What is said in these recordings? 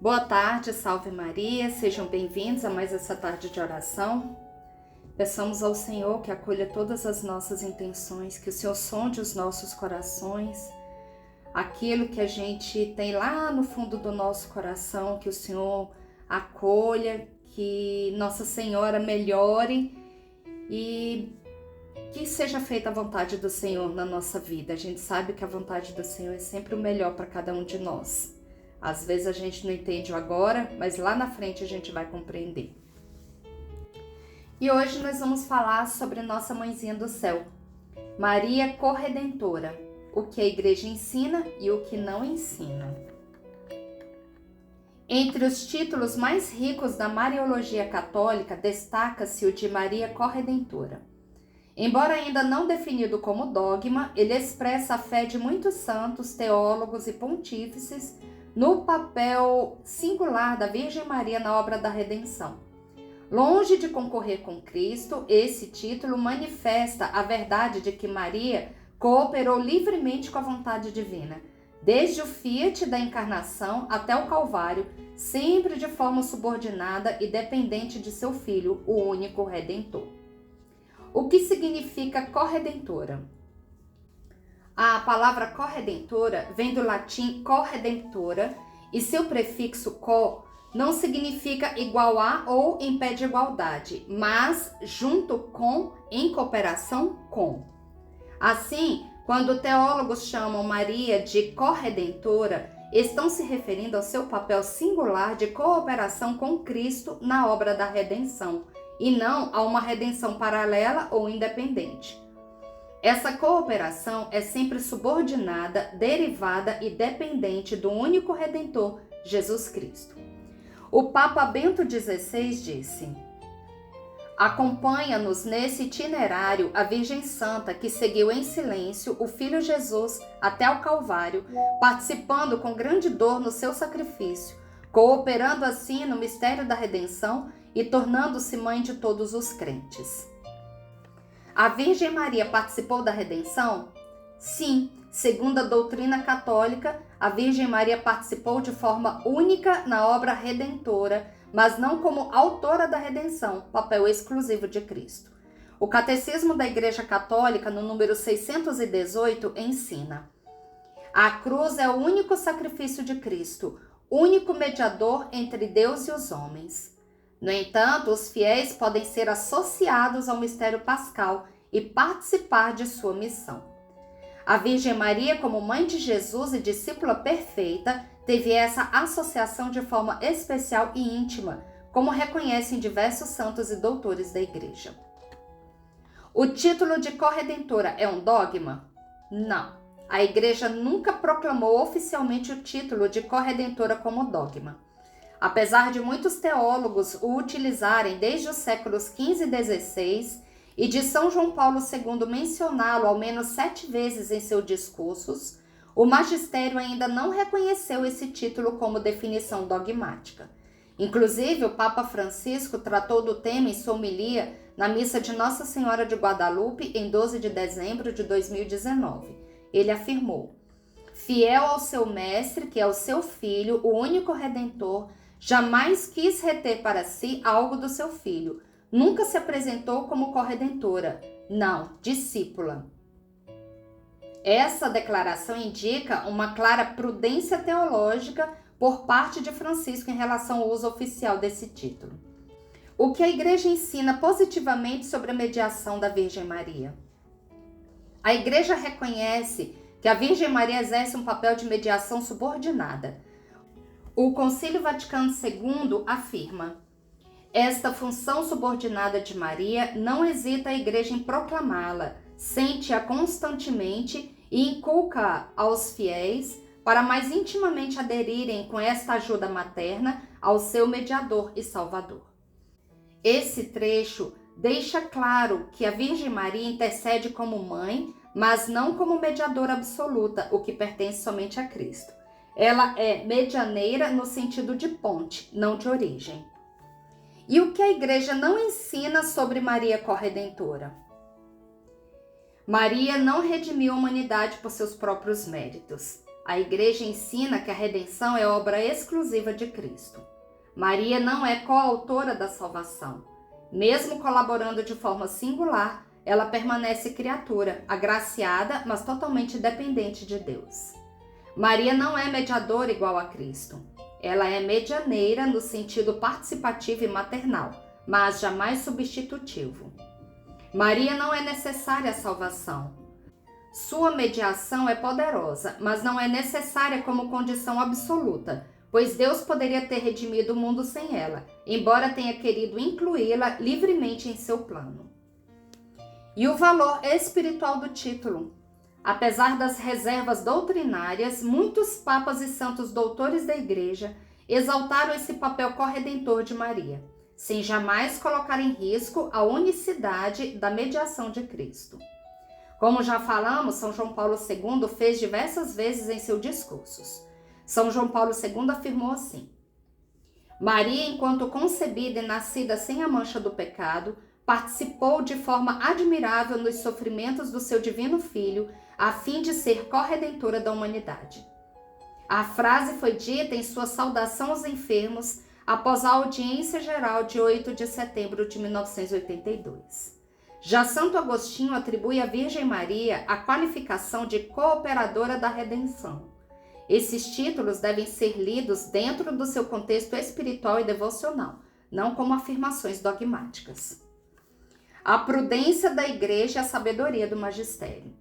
Boa tarde, salve Maria, sejam bem-vindos a mais essa tarde de oração. Peçamos ao Senhor que acolha todas as nossas intenções, que o Senhor sonde os nossos corações, aquilo que a gente tem lá no fundo do nosso coração, que o Senhor acolha, que Nossa Senhora melhore e que seja feita a vontade do Senhor na nossa vida. A gente sabe que a vontade do Senhor é sempre o melhor para cada um de nós. Às vezes a gente não entende agora, mas lá na frente a gente vai compreender. E hoje nós vamos falar sobre nossa mãezinha do céu, Maria Corredentora, o que a igreja ensina e o que não ensina. Entre os títulos mais ricos da Mariologia católica, destaca-se o de Maria Corredentora. Embora ainda não definido como dogma, ele expressa a fé de muitos santos, teólogos e pontífices no papel singular da Virgem Maria na obra da redenção. Longe de concorrer com Cristo, esse título manifesta a verdade de que Maria cooperou livremente com a vontade divina, desde o fiat da encarnação até o Calvário, sempre de forma subordinada e dependente de seu Filho, o único Redentor. O que significa corredentora? A palavra corredentora vem do latim corredemptora e seu prefixo co não significa igual a ou em pé de igualdade, mas junto com, em cooperação com. Assim, quando teólogos chamam Maria de corredentora, estão se referindo ao seu papel singular de cooperação com Cristo na obra da redenção, e não a uma redenção paralela ou independente. Essa cooperação é sempre subordinada, derivada e dependente do único Redentor, Jesus Cristo. O Papa Bento XVI disse: acompanha-nos nesse itinerário a Virgem Santa que seguiu em silêncio o Filho Jesus até o Calvário, participando com grande dor no seu sacrifício, cooperando assim no mistério da redenção e tornando-se mãe de todos os crentes. A Virgem Maria participou da redenção? Sim, segundo a doutrina católica, a Virgem Maria participou de forma única na obra redentora, mas não como autora da redenção, papel exclusivo de Cristo. O Catecismo da Igreja Católica, no número 618, ensina: a cruz é o único sacrifício de Cristo, único mediador entre Deus e os homens. No entanto, os fiéis podem ser associados ao mistério pascal e participar de sua missão. A Virgem Maria, como mãe de Jesus e discípula perfeita, teve essa associação de forma especial e íntima, como reconhecem diversos santos e doutores da Igreja. O título de corredentora é um dogma? Não. A Igreja nunca proclamou oficialmente o título de corredentora como dogma. Apesar de muitos teólogos o utilizarem desde os séculos XV e XVI e de São João Paulo II mencioná-lo ao menos 7 vezes em seus discursos, o magistério ainda não reconheceu esse título como definição dogmática. Inclusive, o Papa Francisco tratou do tema em sua homilia na missa de Nossa Senhora de Guadalupe em 12 de dezembro de 2019. Ele afirmou: fiel ao seu mestre, que é o seu filho, o único redentor, jamais quis reter para si algo do seu filho. Nunca se apresentou como corredentora. Não, discípula. Essa declaração indica uma clara prudência teológica por parte de Francisco em relação ao uso oficial desse título. O que a Igreja ensina positivamente sobre a mediação da Virgem Maria? A Igreja reconhece que a Virgem Maria exerce um papel de mediação subordinada. O Concílio Vaticano II afirma: esta função subordinada de Maria não hesita a Igreja em proclamá-la, sente-a constantemente e inculca aos fiéis para mais intimamente aderirem com esta ajuda materna ao seu mediador e salvador. Esse trecho deixa claro que a Virgem Maria intercede como mãe, mas não como mediadora absoluta, o que pertence somente a Cristo. Ela é medianeira no sentido de ponte, não de origem. E o que a Igreja não ensina sobre Maria Corredentora? Maria não redimiu a humanidade por seus próprios méritos. A Igreja ensina que a redenção é obra exclusiva de Cristo. Maria não é coautora da salvação. Mesmo colaborando de forma singular, ela permanece criatura, agraciada, mas totalmente dependente de Deus. Maria não é mediadora igual a Cristo. Ela é medianeira no sentido participativo e maternal, mas jamais substitutivo. Maria não é necessária à salvação. Sua mediação é poderosa, mas não é necessária como condição absoluta, pois Deus poderia ter redimido o mundo sem ela, embora tenha querido incluí-la livremente em seu plano. E o valor espiritual do título. Apesar das reservas doutrinárias, muitos papas e santos doutores da Igreja exaltaram esse papel corredentor de Maria, sem jamais colocar em risco a unicidade da mediação de Cristo. Como já falamos, São João Paulo II fez diversas vezes em seus discursos. São João Paulo II afirmou assim: Maria, enquanto concebida e nascida sem a mancha do pecado, participou de forma admirável nos sofrimentos do seu divino Filho, a fim de ser corredentora da humanidade. A frase foi dita em sua saudação aos enfermos após a audiência geral de 8 de setembro de 1982. Já Santo Agostinho atribui à Virgem Maria a qualificação de cooperadora da redenção. Esses títulos devem ser lidos dentro do seu contexto espiritual e devocional, não como afirmações dogmáticas. A prudência da Igreja e a sabedoria do magistério.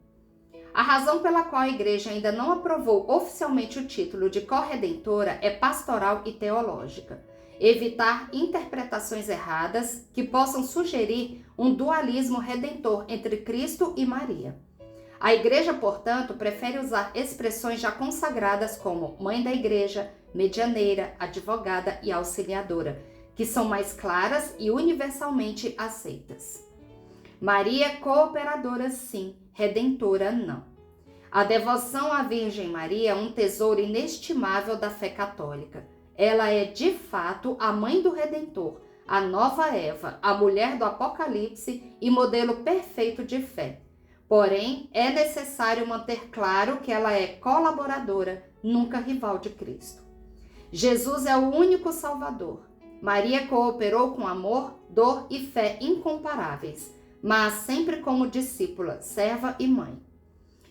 A razão pela qual a Igreja ainda não aprovou oficialmente o título de corredentora é pastoral e teológica. Evitar interpretações erradas que possam sugerir um dualismo redentor entre Cristo e Maria. A Igreja, portanto, prefere usar expressões já consagradas como Mãe da Igreja, Medianeira, Advogada e Auxiliadora, que são mais claras e universalmente aceitas. Maria é cooperadora, sim, redentora, não. A devoção à Virgem Maria é um tesouro inestimável da fé católica. Ela é, de fato, a mãe do Redentor, a nova Eva, a mulher do Apocalipse e modelo perfeito de fé. Porém, é necessário manter claro que ela é colaboradora, nunca rival de Cristo. Jesus é o único Salvador. Maria cooperou com amor, dor e fé incomparáveis, mas sempre como discípula, serva e mãe.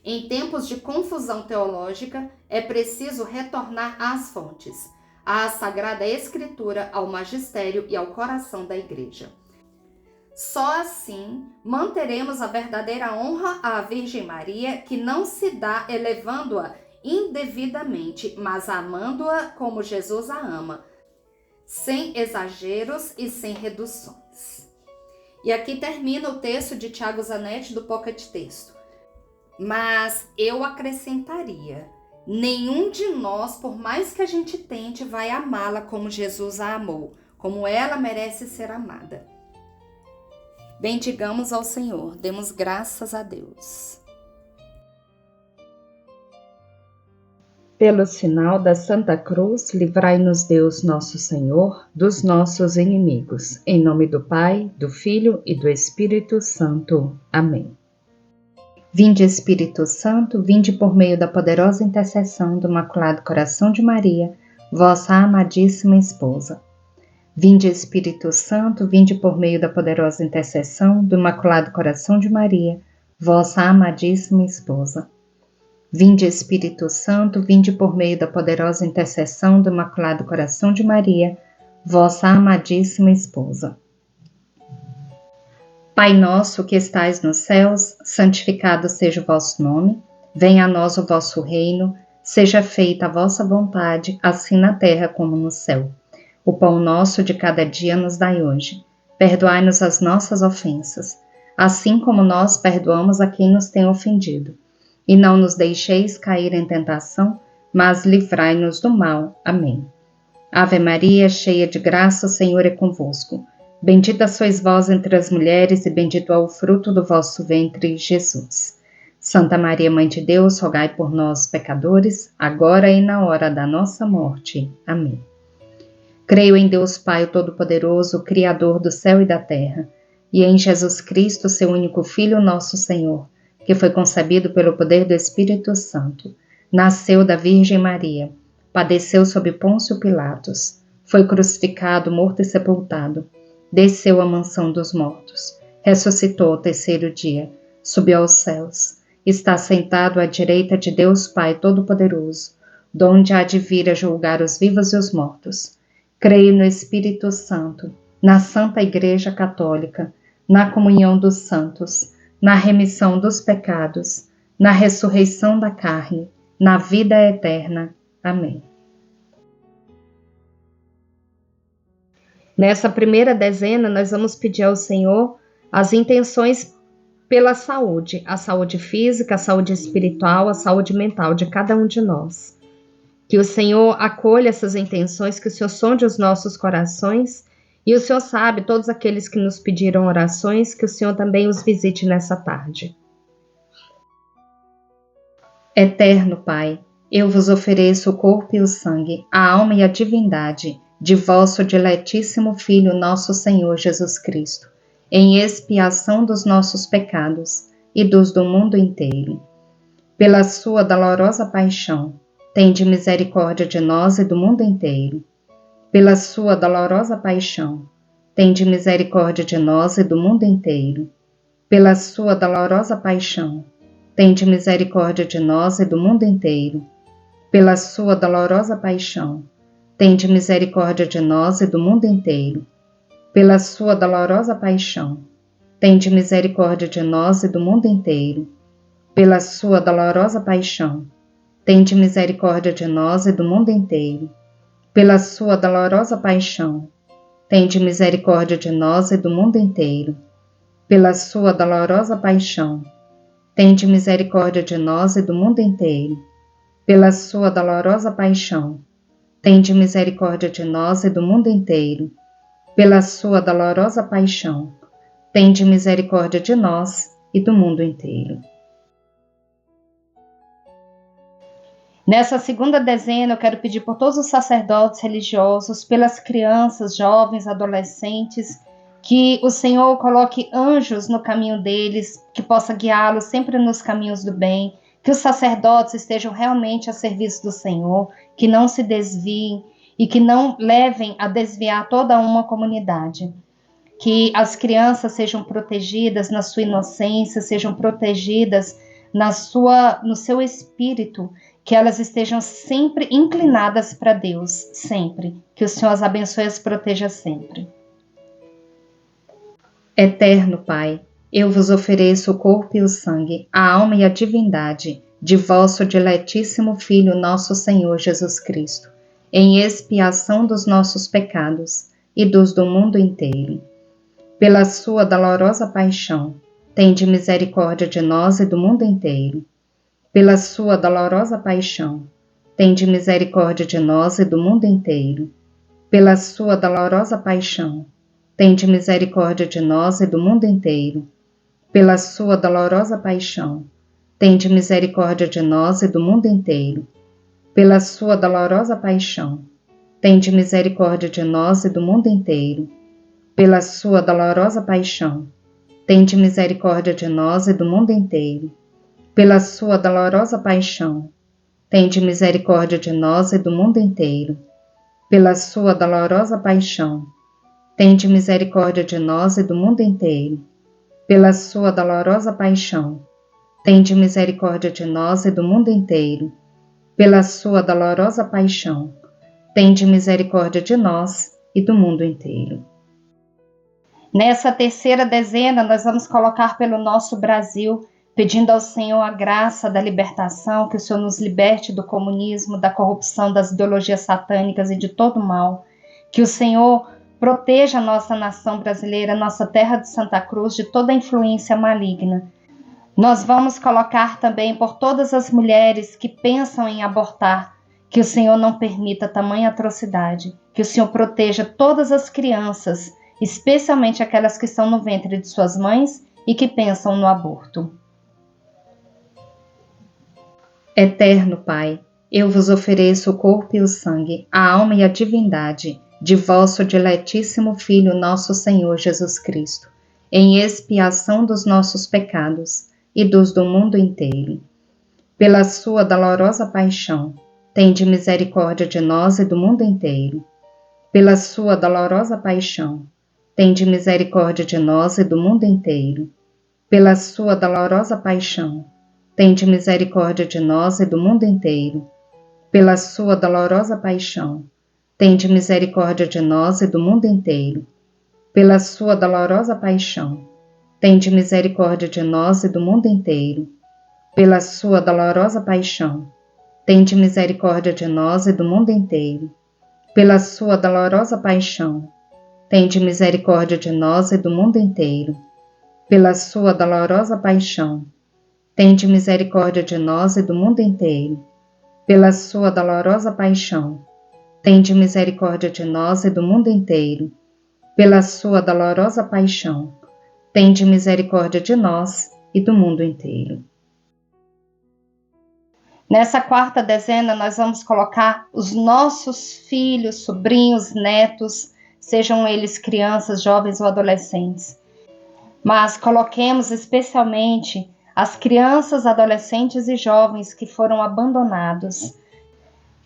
Em tempos de confusão teológica, é preciso retornar às fontes, à Sagrada Escritura, ao magistério e ao coração da Igreja. Só assim manteremos a verdadeira honra à Virgem Maria, que não se dá elevando-a indevidamente, mas amando-a como Jesus a ama, sem exageros e sem reduções. E aqui termina o texto de Tiago Zanetti do Pocket Texto. Mas eu acrescentaria: nenhum de nós, por mais que a gente tente, vai amá-la como Jesus a amou, como ela merece ser amada. Bendigamos ao Senhor, demos graças a Deus. Pelo sinal da Santa Cruz, livrai-nos Deus nosso Senhor dos nossos inimigos. Em nome do Pai, do Filho e do Espírito Santo. Amém. Vinde, Espírito Santo, vinde por meio da poderosa intercessão do Imaculado Coração de Maria, vossa amadíssima esposa. Vinde, Espírito Santo, vinde por meio da poderosa intercessão do Imaculado Coração de Maria, vossa amadíssima esposa. Vinde, Espírito Santo, vinde por meio da poderosa intercessão do Imaculado Coração de Maria, vossa amadíssima esposa. Pai nosso que estais nos céus, santificado seja o vosso nome, venha a nós o vosso reino, seja feita a vossa vontade, assim na terra como no céu. O pão nosso de cada dia nos dai hoje. Perdoai-nos as nossas ofensas, assim como nós perdoamos a quem nos tem ofendido. E não nos deixeis cair em tentação, mas livrai-nos do mal. Amém. Ave Maria, cheia de graça, o Senhor é convosco. Bendita sois vós entre as mulheres, e bendito é o fruto do vosso ventre, Jesus. Santa Maria, Mãe de Deus, rogai por nós, pecadores, agora e na hora da nossa morte. Amém. Creio em Deus Pai Todo-Poderoso, Criador do céu e da terra, e em Jesus Cristo, seu único Filho, nosso Senhor, que foi concebido pelo poder do Espírito Santo. nasceu da Virgem Maria, padeceu sob Pôncio Pilatos, foi crucificado, morto e sepultado, desceu à mansão dos mortos, ressuscitou ao terceiro dia, subiu aos céus, está sentado à direita de Deus Pai Todo-Poderoso, donde há de vir a julgar os vivos e os mortos. Creio no Espírito Santo, na Santa Igreja Católica, na comunhão dos santos, na remissão dos pecados, na ressurreição da carne, na vida eterna. Amém. Nessa primeira dezena, nós vamos pedir ao Senhor as intenções pela saúde, a saúde física, a saúde espiritual, a saúde mental de cada um de nós. Que o Senhor acolha essas intenções, que o Senhor sonde os nossos corações, e o Senhor sabe todos aqueles que nos pediram orações, que o Senhor também os visite nessa tarde. Eterno Pai, eu vos ofereço o corpo e o sangue, a alma e a divindade de vosso diletíssimo Filho, nosso Senhor Jesus Cristo, em expiação dos nossos pecados e dos do mundo inteiro. Pela sua dolorosa paixão, tende misericórdia de nós e do mundo inteiro. Pela sua dolorosa paixão, tende misericórdia de nós e do mundo inteiro. Pela sua dolorosa paixão, tende misericórdia de nós e do mundo inteiro. Pela sua dolorosa paixão, tende misericórdia de nós e do mundo inteiro. Pela sua dolorosa paixão, tende misericórdia de nós e do mundo inteiro. Pela sua dolorosa paixão, tende misericórdia de nós e do mundo inteiro. Pela sua dolorosa paixão, tende misericórdia de nós e do mundo inteiro. Pela sua dolorosa paixão, tende misericórdia de nós e do mundo inteiro. Pela sua dolorosa paixão, tende misericórdia de nós e do mundo inteiro. Pela sua dolorosa paixão, tende misericórdia de nós e do mundo inteiro. Nessa segunda dezena, eu quero pedir por todos os sacerdotes religiosos, pelas crianças, jovens, adolescentes, que o Senhor coloque anjos no caminho deles, que possa guiá-los sempre nos caminhos do bem, que os sacerdotes estejam realmente a serviço do Senhor, que não se desviem e que não levem a desviar toda uma comunidade. Que as crianças sejam protegidas na sua inocência, sejam protegidas no seu espírito, que elas estejam sempre inclinadas para Deus, sempre. Que o Senhor as abençoe e as proteja sempre. Eterno Pai, eu vos ofereço o corpo e o sangue, a alma e a divindade de vosso diletíssimo Filho, nosso Senhor Jesus Cristo, em expiação dos nossos pecados e dos do mundo inteiro. Pela sua dolorosa paixão, tende misericórdia de nós e do mundo inteiro. Pela sua dolorosa paixão, tende misericórdia de nós e do mundo inteiro. Pela sua dolorosa paixão, tende misericórdia de nós e do mundo inteiro. Pela sua dolorosa paixão, tende misericórdia de nós e do mundo inteiro. Pela sua dolorosa paixão, tende misericórdia de nós e do mundo inteiro. Pela sua dolorosa paixão, tende misericórdia de nós e do mundo inteiro. Pela sua dolorosa paixão, tende misericórdia de nós e do mundo inteiro. Pela sua dolorosa paixão, tende misericórdia de nós e do mundo inteiro. Pela sua dolorosa paixão, tende misericórdia de nós e do mundo inteiro. Pela sua dolorosa paixão, tende misericórdia de nós e do mundo inteiro. Nessa terceira dezena, nós vamos colocar pelo nosso Brasil, pedindo ao Senhor a graça da libertação, que o Senhor nos liberte do comunismo, da corrupção, das ideologias satânicas e de todo o mal. Que o Senhor proteja a nossa nação brasileira, nossa terra de Santa Cruz, de toda influência maligna. Nós vamos colocar também por todas as mulheres que pensam em abortar, que o Senhor não permita tamanha atrocidade, que o Senhor proteja todas as crianças, especialmente aquelas que estão no ventre de suas mães e que pensam no aborto. Eterno Pai, eu vos ofereço o corpo e o sangue, a alma e a divindade de vosso diletíssimo Filho, nosso Senhor Jesus Cristo, em expiação dos nossos pecados e dos do mundo inteiro. Pela sua dolorosa paixão, tende misericórdia de nós e do mundo inteiro. Pela sua dolorosa paixão, tende misericórdia de nós e do mundo inteiro. Pela sua dolorosa paixão, tende misericórdia de nós e do mundo inteiro. Pela sua dolorosa paixão, tende misericórdia de nós e do mundo inteiro. Pela sua dolorosa paixão, tende misericórdia de nós e do mundo inteiro. Pela sua dolorosa paixão, tende misericórdia de nós e do mundo inteiro. Pela sua dolorosa paixão, tende misericórdia de nós e do mundo inteiro. Pela sua dolorosa paixão, tende misericórdia de nós e do mundo inteiro. Pela sua dolorosa paixão, tende misericórdia de nós e do mundo inteiro. Pela sua dolorosa paixão, tende misericórdia de nós e do mundo inteiro. Nessa quarta dezena, nós vamos colocar os nossos filhos, sobrinhos, netos, sejam eles crianças, jovens ou adolescentes. Mas coloquemos especialmente as crianças, adolescentes e jovens que foram abandonados,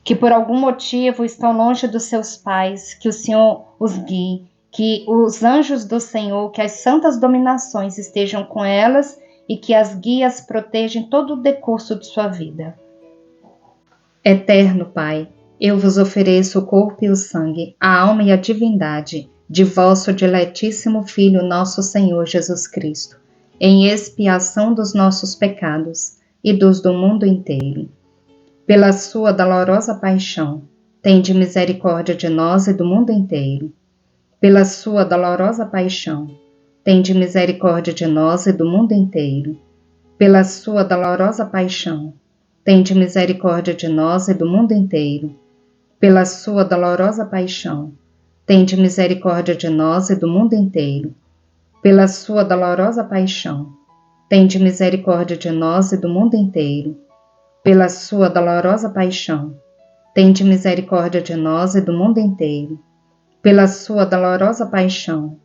que por algum motivo estão longe dos seus pais, que o Senhor os guie, que os anjos do Senhor, que as santas dominações estejam com elas e que as guias protejam todo o decurso de sua vida. Eterno Pai, eu vos ofereço o corpo e o sangue, a alma e a divindade de vosso diletíssimo Filho, nosso Senhor Jesus Cristo, em expiação dos nossos pecados e dos do mundo inteiro. Pela sua dolorosa paixão, tende misericórdia de nós e do mundo inteiro. Pela sua dolorosa paixão, tende misericórdia de nós e do mundo inteiro. Pela sua dolorosa paixão, tende misericórdia de nós e do mundo inteiro. Pela sua dolorosa paixão, tende misericórdia de nós e do mundo inteiro. Pela sua dolorosa paixão, tende misericórdia de nós e do mundo inteiro. Pela sua dolorosa paixão, tende misericórdia de nós e do mundo inteiro. Pela sua dolorosa paixão,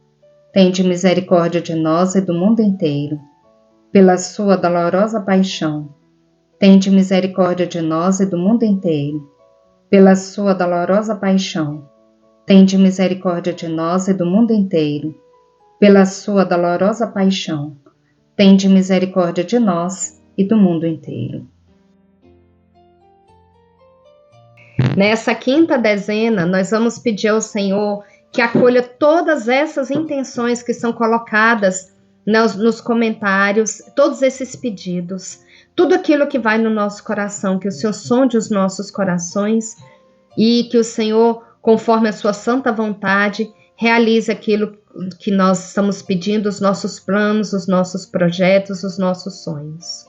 tende misericórdia de nós e do mundo inteiro. Pela sua dolorosa paixão, tende misericórdia de nós e do mundo inteiro. Pela sua dolorosa paixão, tende misericórdia de nós e do mundo inteiro. Pela sua dolorosa paixão, tende misericórdia de nós e do mundo inteiro. Nessa quinta dezena, nós vamos pedir ao Senhor que acolha todas essas intenções que são colocadas nos comentários, todos esses pedidos, tudo aquilo que vai no nosso coração, que o Senhor sonde os nossos corações e que o Senhor, conforme a sua santa vontade, realize aquilo que nós estamos pedindo, os nossos planos, os nossos projetos, os nossos sonhos.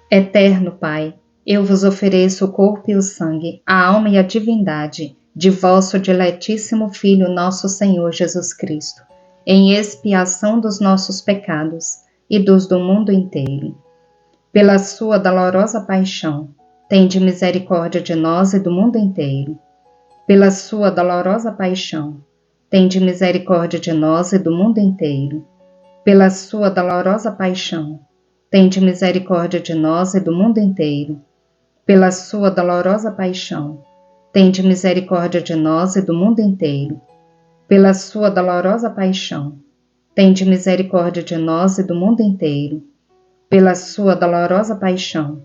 Eterno Pai, eu vos ofereço o corpo e o sangue, a alma e a divindade de vosso diletíssimo Filho, nosso Senhor Jesus Cristo, em expiação dos nossos pecados e dos do mundo inteiro. Pela sua dolorosa paixão, tende misericórdia de nós e do mundo inteiro. Pela sua dolorosa paixão, tende misericórdia de nós e do mundo inteiro. Pela sua dolorosa paixão, tende misericórdia de nós e do mundo inteiro. Pela sua dolorosa paixão, tende misericórdia de nós e do mundo inteiro. Pela sua dolorosa paixão, tende misericórdia de nós e do mundo inteiro. Pela sua dolorosa paixão,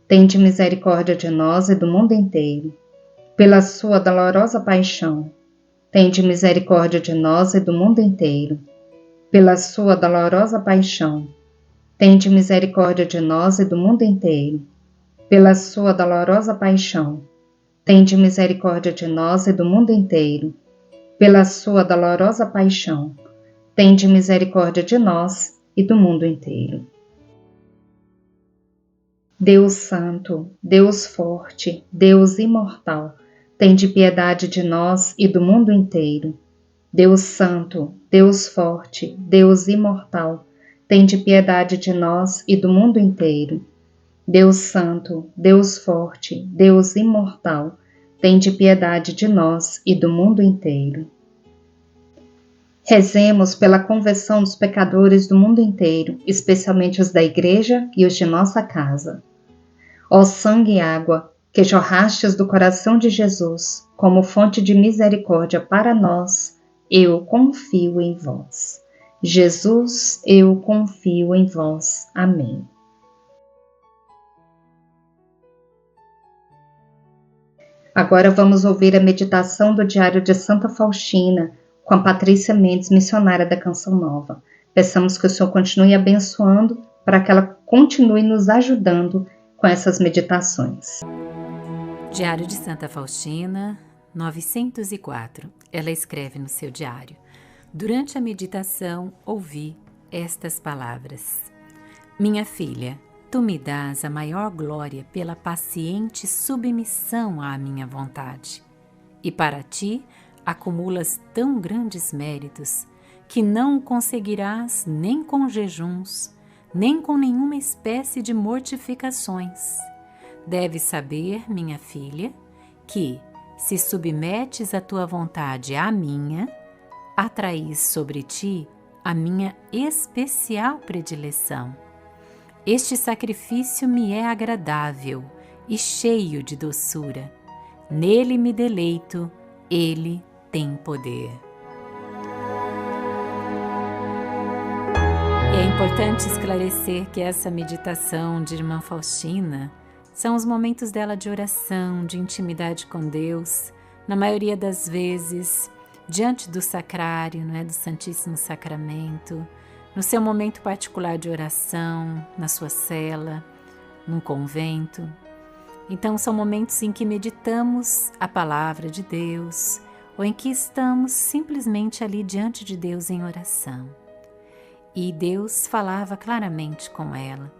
tende misericórdia de nós e do mundo inteiro. Pela sua dolorosa paixão, tende misericórdia de nós e do mundo inteiro. Pela sua dolorosa paixão, tende misericórdia de nós e do mundo inteiro. Pela sua dolorosa paixão, tende misericórdia de nós e do mundo inteiro. Pela sua dolorosa paixão, tende misericórdia de nós e do mundo inteiro. Deus Santo, Deus Forte, Deus Imortal, tende piedade de nós e do mundo inteiro. Deus Santo, Deus Forte, Deus Imortal, tende piedade de nós e do mundo inteiro. Deus Santo, Deus Forte, Deus Imortal, tende piedade de nós e do mundo inteiro. Rezemos pela conversão dos pecadores do mundo inteiro, especialmente os da Igreja e os de nossa casa. Ó sangue e água, que jorrastes do coração de Jesus, como fonte de misericórdia para nós, eu confio em vós. Jesus, eu confio em vós. Amém. Agora vamos ouvir a meditação do Diário de Santa Faustina, com a Patrícia Mendes, missionária da Canção Nova. Peçamos que o Senhor continue abençoando para que ela continue nos ajudando com essas meditações. Diário de Santa Faustina, 904. Ela escreve no seu diário: durante a meditação ouvi estas palavras: minha filha, tu me dás a maior glória pela paciente submissão à minha vontade, e para ti acumulas tão grandes méritos que não o conseguirás nem com jejuns, nem com nenhuma espécie de mortificações. Deves saber, minha filha, que, se submetes a tua vontade à minha, atraís sobre ti a minha especial predileção. Este sacrifício me é agradável e cheio de doçura. Nele me deleito, ele tem poder. E é importante esclarecer que essa meditação de Irmã Faustina são os momentos dela de oração, de intimidade com Deus, na maioria das vezes, diante do sacrário, do Santíssimo Sacramento, no seu momento particular de oração, na sua cela, num convento. Então, são momentos em que meditamos a palavra de Deus, ou em que estamos simplesmente ali diante de Deus em oração. E Deus falava claramente com ela,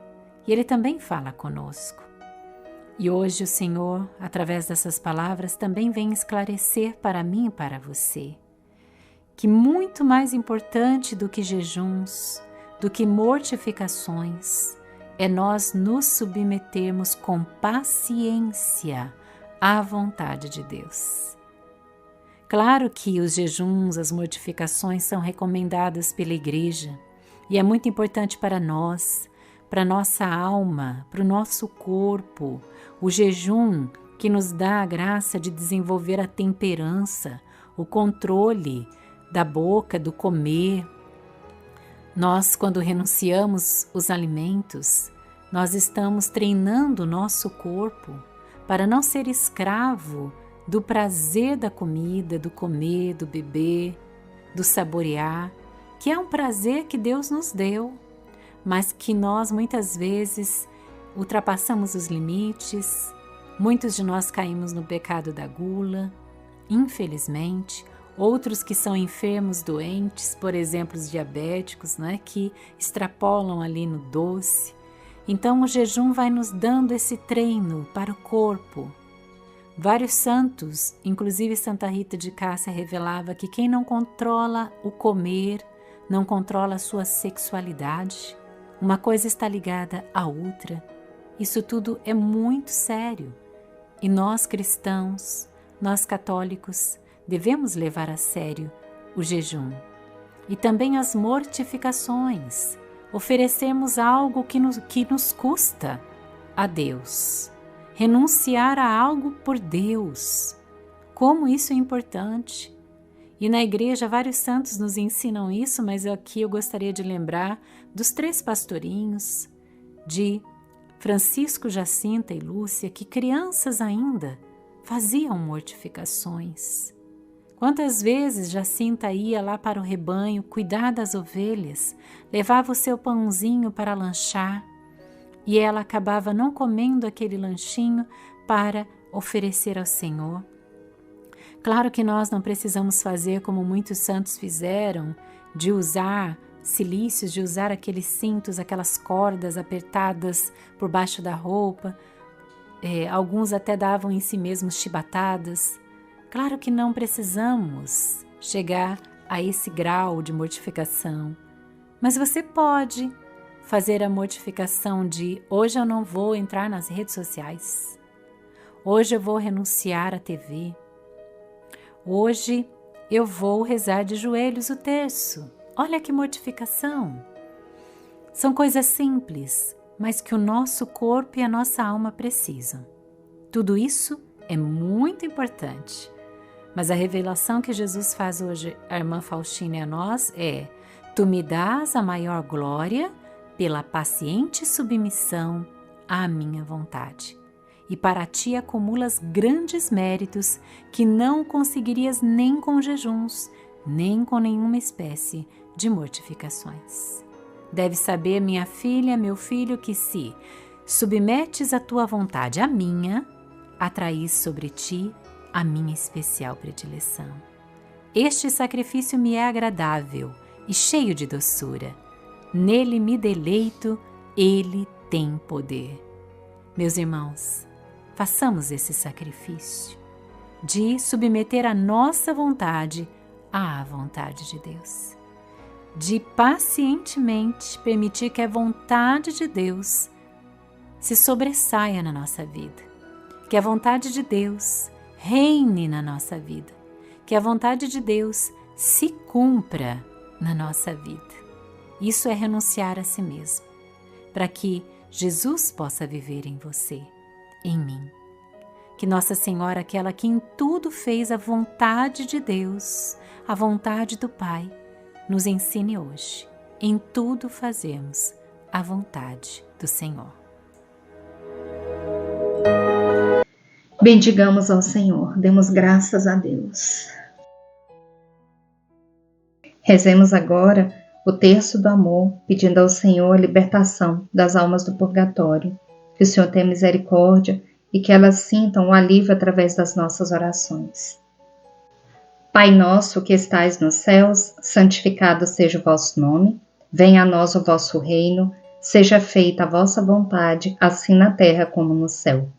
e Ele também fala conosco. E hoje o Senhor, através dessas palavras, também vem esclarecer para mim e para você que muito mais importante do que jejuns, do que mortificações, é nós nos submetermos com paciência à vontade de Deus. Claro que os jejuns, as mortificações são recomendadas pela Igreja e é muito importante para nós, para nossa alma, para o nosso corpo, o jejum que nos dá a graça de desenvolver a temperança, o controle da boca, do comer. Nós, quando renunciamos os alimentos, nós estamos treinando o nosso corpo para não ser escravo do prazer da comida, do comer, do beber, do saborear, que é um prazer que Deus nos deu, mas que nós muitas vezes ultrapassamos os limites. Muitos de nós caímos no pecado da gula, infelizmente. Outros que são enfermos, doentes, por exemplo, os diabéticos, que extrapolam ali no doce. Então o jejum vai nos dando esse treino para o corpo. Vários santos, inclusive Santa Rita de Cássia, revelava que quem não controla o comer, não controla a sua sexualidade, uma coisa está ligada à outra. Isso tudo é muito sério. E nós cristãos, nós católicos, devemos levar a sério o jejum e também as mortificações, oferecermos algo que nos custa a Deus, renunciar a algo por Deus. Como isso é importante! E na Igreja vários santos nos ensinam isso, mas aqui eu gostaria de lembrar dos 3 pastorinhos, de Francisco, Jacinta e Lúcia, que crianças ainda faziam mortificações. Quantas vezes Jacinta ia lá para o rebanho cuidar das ovelhas, levava o seu pãozinho para lanchar e ela acabava não comendo aquele lanchinho para oferecer ao Senhor. Claro que nós não precisamos fazer como muitos santos fizeram, de usar cilícios, de usar aqueles cintos, aquelas cordas apertadas por baixo da roupa. Alguns até davam em si mesmos chibatadas. Claro que não precisamos chegar a esse grau de mortificação, mas você pode fazer a mortificação de: hoje eu não vou entrar nas redes sociais, hoje eu vou renunciar à TV, hoje eu vou rezar de joelhos o terço. Olha que mortificação! São coisas simples, mas que o nosso corpo e a nossa alma precisam. Tudo isso é muito importante. Mas a revelação que Jesus faz hoje à irmã Faustina e a nós é: tu me dás a maior glória pela paciente submissão à minha vontade. E para ti acumulas grandes méritos que não conseguirias nem com jejuns, nem com nenhuma espécie de mortificações. Deves saber, minha filha, meu filho, que se submetes a tua vontade à minha, atraís sobre ti a minha especial predileção. Este sacrifício me é agradável e cheio de doçura. Nele me deleito, ele tem poder. Meus irmãos, façamos esse sacrifício de submeter a nossa vontade à vontade de Deus, de pacientemente permitir que a vontade de Deus se sobressaia na nossa vida, que a vontade de Deus reine na nossa vida, que a vontade de Deus se cumpra na nossa vida. Isso é renunciar a si mesmo, para que Jesus possa viver em você, em mim. Que Nossa Senhora, aquela que em tudo fez a vontade de Deus, a vontade do Pai, nos ensine hoje, em tudo fazermos a vontade do Senhor. Bendigamos ao Senhor, demos graças a Deus. Rezemos agora o terço do amor, pedindo ao Senhor a libertação das almas do purgatório, que o Senhor tenha misericórdia e que elas sintam o alívio através das nossas orações. Pai nosso que estais nos céus, santificado seja o vosso nome, venha a nós o vosso reino, seja feita a vossa vontade, assim na terra como no céu.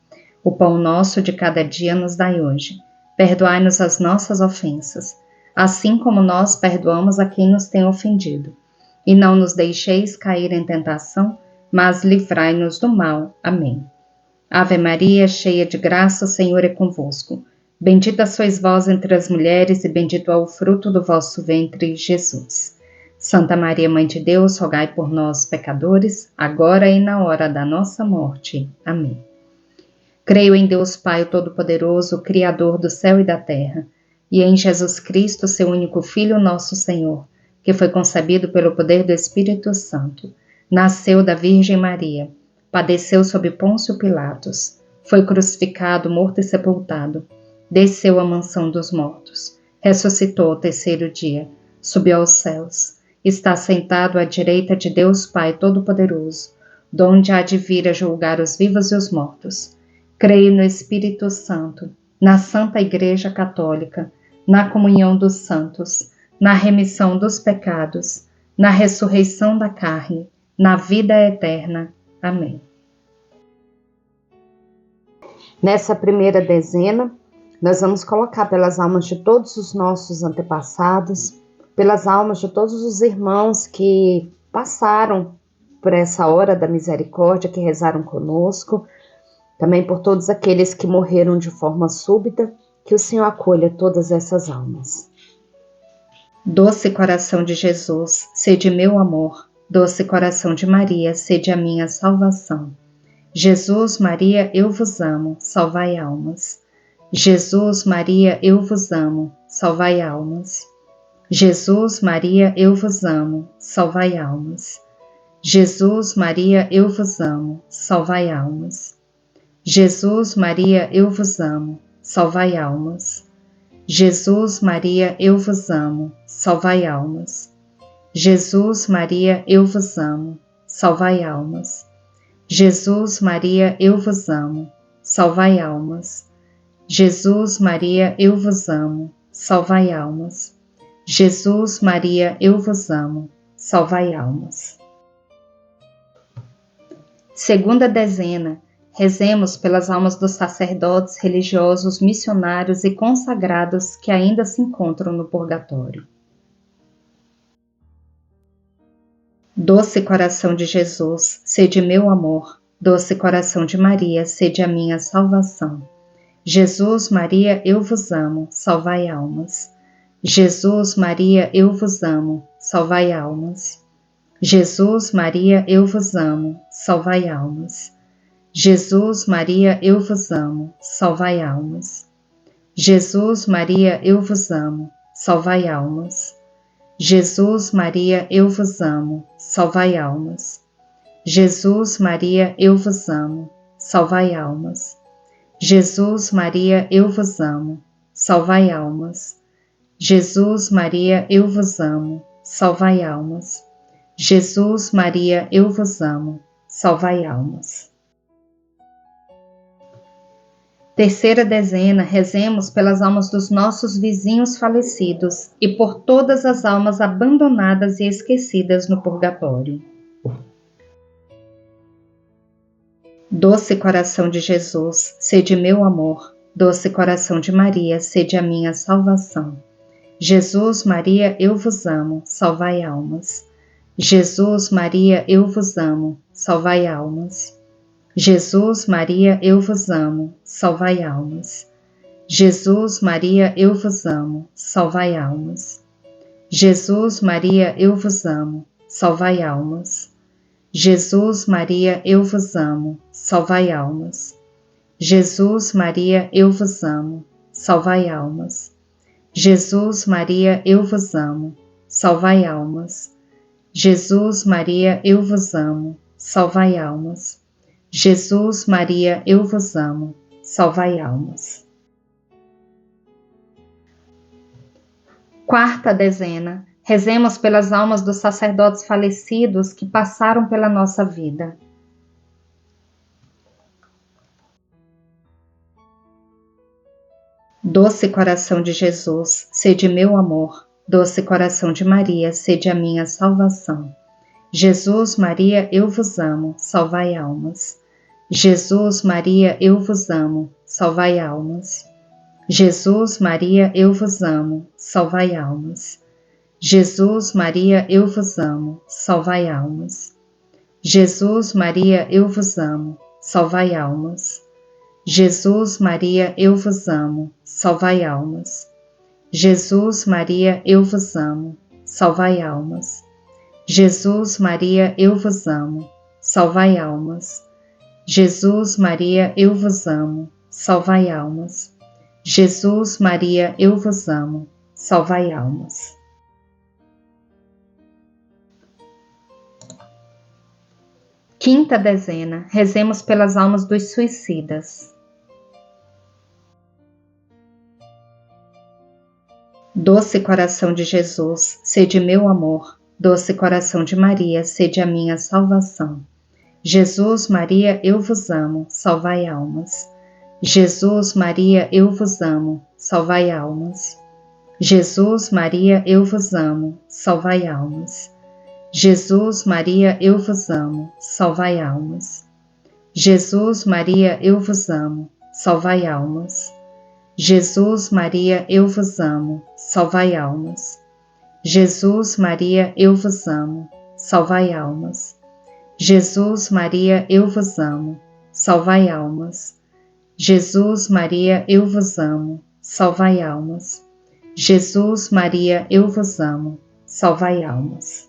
O pão nosso de cada dia nos dai hoje. Perdoai-nos as nossas ofensas, assim como nós perdoamos a quem nos tem ofendido. E não nos deixeis cair em tentação, mas livrai-nos do mal. Amém. Ave Maria, cheia de graça, o Senhor é convosco. Bendita sois vós entre as mulheres, e bendito é o fruto do vosso ventre, Jesus. Santa Maria, Mãe de Deus, rogai por nós, pecadores, agora e na hora da nossa morte. Amém. Creio em Deus Pai Todo-Poderoso, Criador do céu e da terra, e em Jesus Cristo, seu único Filho, nosso Senhor, que foi concebido pelo poder do Espírito Santo, nasceu da Virgem Maria, padeceu sob Pôncio Pilatos, foi crucificado, morto e sepultado, desceu à mansão dos mortos, ressuscitou ao terceiro dia, subiu aos céus, está sentado à direita de Deus Pai Todo-Poderoso, donde há de vir a julgar os vivos e os mortos. Creio no Espírito Santo, na Santa Igreja Católica, na comunhão dos santos, na remissão dos pecados, na ressurreição da carne, na vida eterna. Amém. Nessa primeira dezena, nós vamos colocar pelas almas de todos os nossos antepassados, pelas almas de todos os irmãos que passaram por essa hora da misericórdia, que rezaram conosco, também por todos aqueles que morreram de forma súbita, que o Senhor acolha todas essas almas. Doce coração de Jesus, sede meu amor. Doce coração de Maria, sede a minha salvação. Jesus, Maria, eu vos amo, salvai almas. Jesus, Maria, eu vos amo, salvai almas. Jesus, Maria, eu vos amo, salvai almas. Jesus, Maria, eu vos amo, salvai almas. Jesus, Maria, eu vos amo, salvai almas. Jesus, Maria, eu vos amo, salvai almas. Jesus, Maria, eu vos amo, salvai almas. Jesus, Maria, eu vos amo, salvai almas. Jesus, Maria, eu vos amo, salvai almas. Jesus, Maria, eu vos amo, salvai almas. Segunda dezena. Rezemos pelas almas dos sacerdotes, religiosos, missionários e consagrados que ainda se encontram no purgatório. Doce coração de Jesus, sede meu amor. Doce coração de Maria, sede a minha salvação. Jesus, Maria, eu vos amo, salvai almas. Jesus, Maria, eu vos amo, salvai almas. Jesus, Maria, eu vos amo, salvai almas. Jesus, Maria, eu vos amo, salvai almas. Jesus, Maria, eu vos amo, salvai almas. Jesus, Maria, eu vos amo, salvai almas. Jesus, Maria, eu vos amo, salvai almas. Jesus, Maria, eu vos amo, salvai almas. Jesus, Maria, eu vos amo, salvai almas. Jesus, Maria, eu vos amo, salvai almas. Terceira dezena, rezemos pelas almas dos nossos vizinhos falecidos e por todas as almas abandonadas e esquecidas no purgatório. Doce coração de Jesus, sede meu amor. Doce coração de Maria, sede a minha salvação. Jesus, Maria, eu vos amo, salvai almas. Jesus, Maria, eu vos amo, salvai almas. Jesus, Maria, eu vos amo, salvai almas. Jesus, Maria, eu vos amo, salvai almas. Jesus, Maria, eu vos amo, salvai almas. Jesus, Maria, eu vos amo, salvai almas. Jesus, Maria, eu vos amo, salvai almas. Jesus, Maria, eu vos amo, salvai almas. Jesus, Maria, eu vos amo, salvai almas. Jesus, Maria, eu vos amo, salvai almas. Quarta dezena, rezemos pelas almas dos sacerdotes falecidos que passaram pela nossa vida. Doce coração de Jesus, sede meu amor. Doce coração de Maria, sede a minha salvação. Jesus, Maria, eu vos amo, salvai almas. Jesus, Maria, eu vos amo, salvai almas. Jesus, Maria, eu vos amo, salvai almas. Jesus, Maria, eu vos amo, salvai almas. Jesus, Maria, eu vos amo, salvai almas. Jesus, Maria, eu vos amo, salvai almas. Jesus, Maria, eu vos amo, salvai almas. Jesus, Maria, eu vos amo, salvai almas. Jesus, Maria, eu vos amo, salvai almas. Jesus, Maria, eu vos amo, salvai almas. Quinta dezena, rezemos pelas almas dos suicidas. Doce coração de Jesus, sede meu amor. Doce coração de Maria, sede a minha salvação. Jesus, Maria, eu vos amo, salvai almas. Jesus, Maria, eu vos amo, salvai almas. Jesus, Maria, eu vos amo, salvai almas. Jesus, Maria, eu vos amo, salvai almas. Jesus, Maria, eu vos amo, salvai almas. Jesus, Maria, eu vos amo, salvai almas. Jesus, Maria, eu vos amo, salvai almas. Jesus, Maria, eu vos amo, salvai almas. Jesus, Maria, eu vos amo, salvai almas. Jesus, Maria, eu vos amo, salvai almas.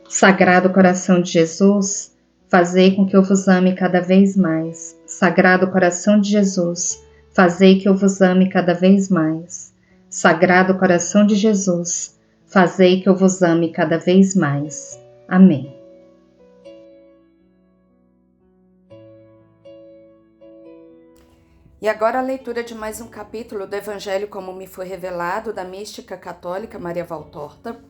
Sagrado coração de Jesus, fazei com que eu vos ame cada vez mais. Sagrado coração de Jesus, fazei que eu vos ame cada vez mais. Sagrado coração de Jesus, fazei que eu vos ame cada vez mais. Amém. E agora a leitura de mais um capítulo do Evangelho como me foi revelado da mística católica Maria Valtorta,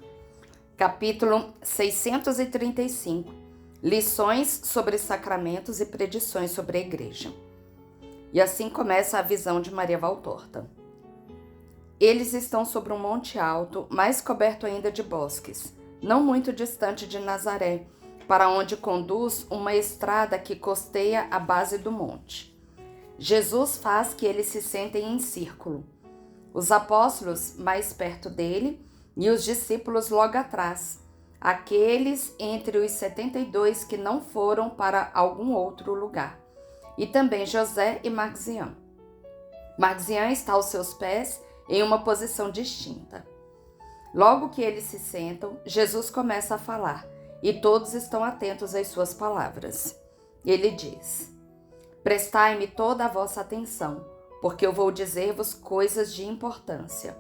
capítulo 635, lições sobre sacramentos e predições sobre a Igreja. E assim começa a visão de Maria Valtorta. Eles estão sobre um monte alto, mais coberto ainda de bosques, não muito distante de Nazaré, para onde conduz uma estrada que costeia a base do monte. Jesus faz que eles se sentem em círculo. Os apóstolos mais perto dele e os discípulos logo atrás, aqueles entre os 72 que não foram para algum outro lugar, e também José e Marzião. Marziã está aos seus pés em uma posição distinta. Logo que eles se sentam, Jesus começa a falar e todos estão atentos às suas palavras. Ele diz: Prestai-me toda a vossa atenção, porque eu vou dizer-vos coisas de importância.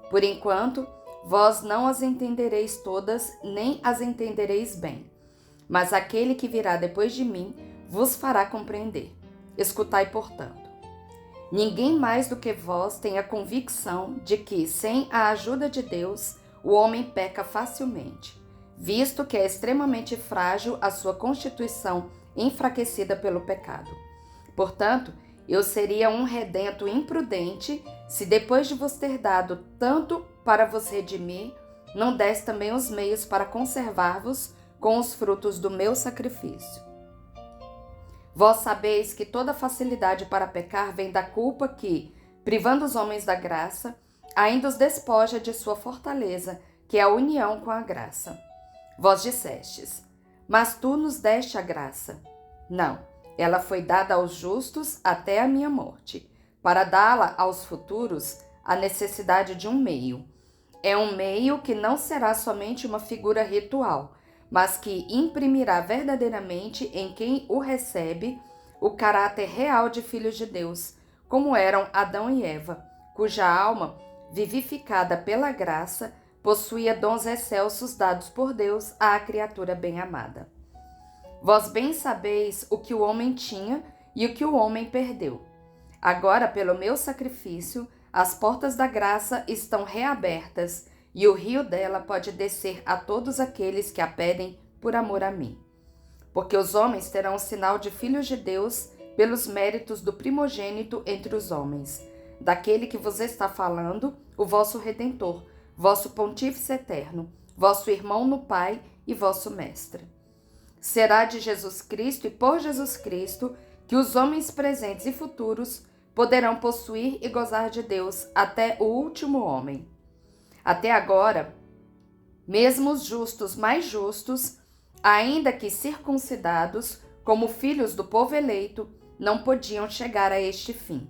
Por enquanto, vós não as entendereis todas, nem as entendereis bem. Mas aquele que virá depois de mim vos fará compreender. Escutai, portanto. Ninguém mais do que vós tem a convicção de que, sem a ajuda de Deus, o homem peca facilmente, visto que é extremamente frágil a sua constituição enfraquecida pelo pecado. Portanto, eu seria um redento imprudente se depois de vos ter dado tanto para vos redimir, não desse também os meios para conservar-vos com os frutos do meu sacrifício. Vós sabeis que toda facilidade para pecar vem da culpa que, privando os homens da graça, ainda os despoja de sua fortaleza, que é a união com a graça. Vós dissestes: Mas tu nos deste a graça. Não, ela foi dada aos justos até a minha morte, para dá-la aos futuros a necessidade de um meio. É um meio que não será somente uma figura ritual, mas que imprimirá verdadeiramente em quem o recebe o caráter real de filhos de Deus, como eram Adão e Eva, cuja alma, vivificada pela graça, possuía dons excelsos dados por Deus à criatura bem-amada. Vós bem sabeis o que o homem tinha e o que o homem perdeu. Agora, pelo meu sacrifício, as portas da graça estão reabertas e o rio dela pode descer a todos aqueles que a pedem por amor a mim. Porque os homens terão o sinal de filhos de Deus pelos méritos do primogênito entre os homens, daquele que vos está falando, o vosso Redentor, vosso Pontífice eterno, vosso irmão no Pai e vosso Mestre. Será de Jesus Cristo e por Jesus Cristo que os homens presentes e futuros poderão possuir e gozar de Deus até o último homem. Até agora, mesmo os justos mais justos, ainda que circuncidados, como filhos do povo eleito, não podiam chegar a este fim.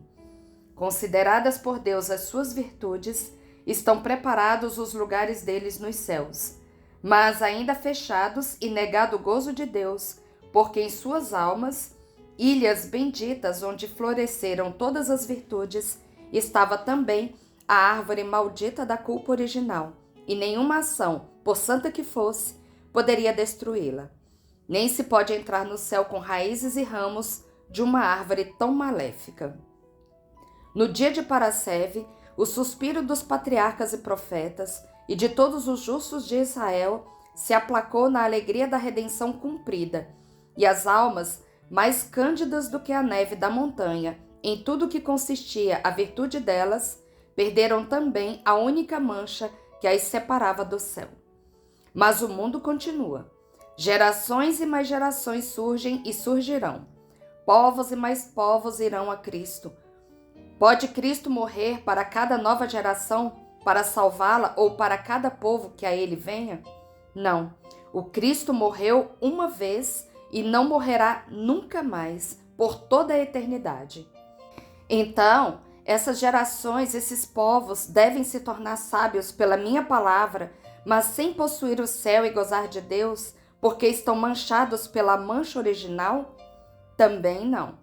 Consideradas por Deus as suas virtudes, estão preparados os lugares deles nos céus, mas ainda fechados e negado o gozo de Deus, porque em suas almas, ilhas benditas onde floresceram todas as virtudes, estava também a árvore maldita da culpa original, e nenhuma ação, por santa que fosse, poderia destruí-la. Nem se pode entrar no céu com raízes e ramos de uma árvore tão maléfica. No dia de Parasceve, o suspiro dos patriarcas e profetas e de todos os justos de Israel se aplacou na alegria da redenção cumprida, e as almas, mais cândidas do que a neve da montanha, em tudo que consistia a virtude delas, perderam também a única mancha que as separava do céu. Mas o mundo continua. Gerações e mais gerações surgem e surgirão. Povos e mais povos irão a Cristo. Pode Cristo morrer para cada nova geração, para salvá-la, ou para cada povo que a ele venha? Não. O Cristo morreu uma vez e não morrerá nunca mais, por toda a eternidade. Então, essas gerações, esses povos, devem se tornar sábios pela minha palavra, mas sem possuir o céu e gozar de Deus, porque estão manchados pela mancha original? Também não.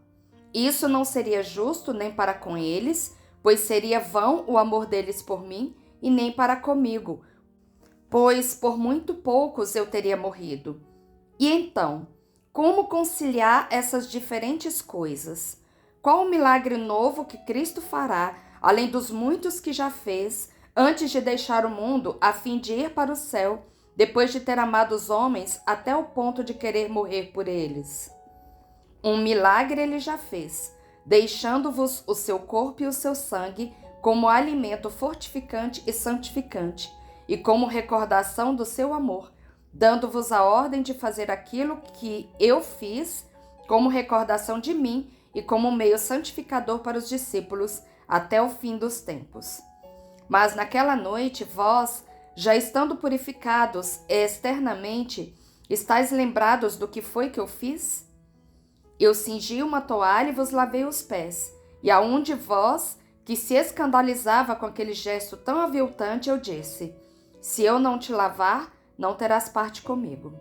Isso não seria justo nem para com eles, pois seria vão o amor deles por mim, e nem para comigo, pois por muito poucos eu teria morrido. E então, como conciliar essas diferentes coisas? Qual o milagre novo que Cristo fará, além dos muitos que já fez, antes de deixar o mundo, a fim de ir para o céu, depois de ter amado os homens até o ponto de querer morrer por eles? Um milagre ele já fez, deixando-vos o seu corpo e o seu sangue como alimento fortificante e santificante, e como recordação do seu amor, dando-vos a ordem de fazer aquilo que eu fiz, como recordação de mim e como meio santificador para os discípulos até o fim dos tempos. Mas naquela noite, vós, já estando purificados externamente, estáis lembrados do que foi que eu fiz? Eu cingi uma toalha e vos lavei os pés, e a um de vós que se escandalizava com aquele gesto tão aviltante, eu disse: se eu não te lavar, não terás parte comigo.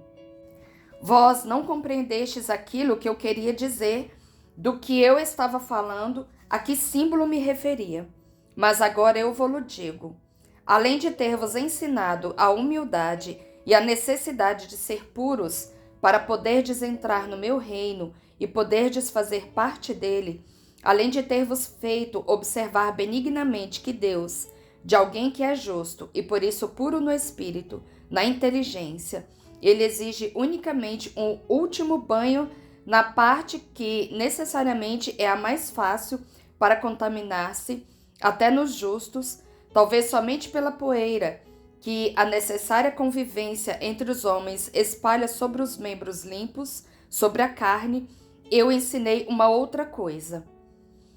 Vós não compreendestes aquilo que eu queria dizer, do que eu estava falando, a que símbolo me referia. Mas agora eu vou-lo digo. Além de ter-vos ensinado a humildade e a necessidade de ser puros, para poderdes entrar no meu reino e poderdes fazer parte dele, além de ter-vos feito observar benignamente que Deus, de alguém que é justo e por isso puro no espírito, na inteligência, ele exige unicamente um último banho na parte que necessariamente é a mais fácil para contaminar-se, até nos justos, talvez somente pela poeira que a necessária convivência entre os homens espalha sobre os membros limpos, sobre a carne, eu ensinei uma outra coisa.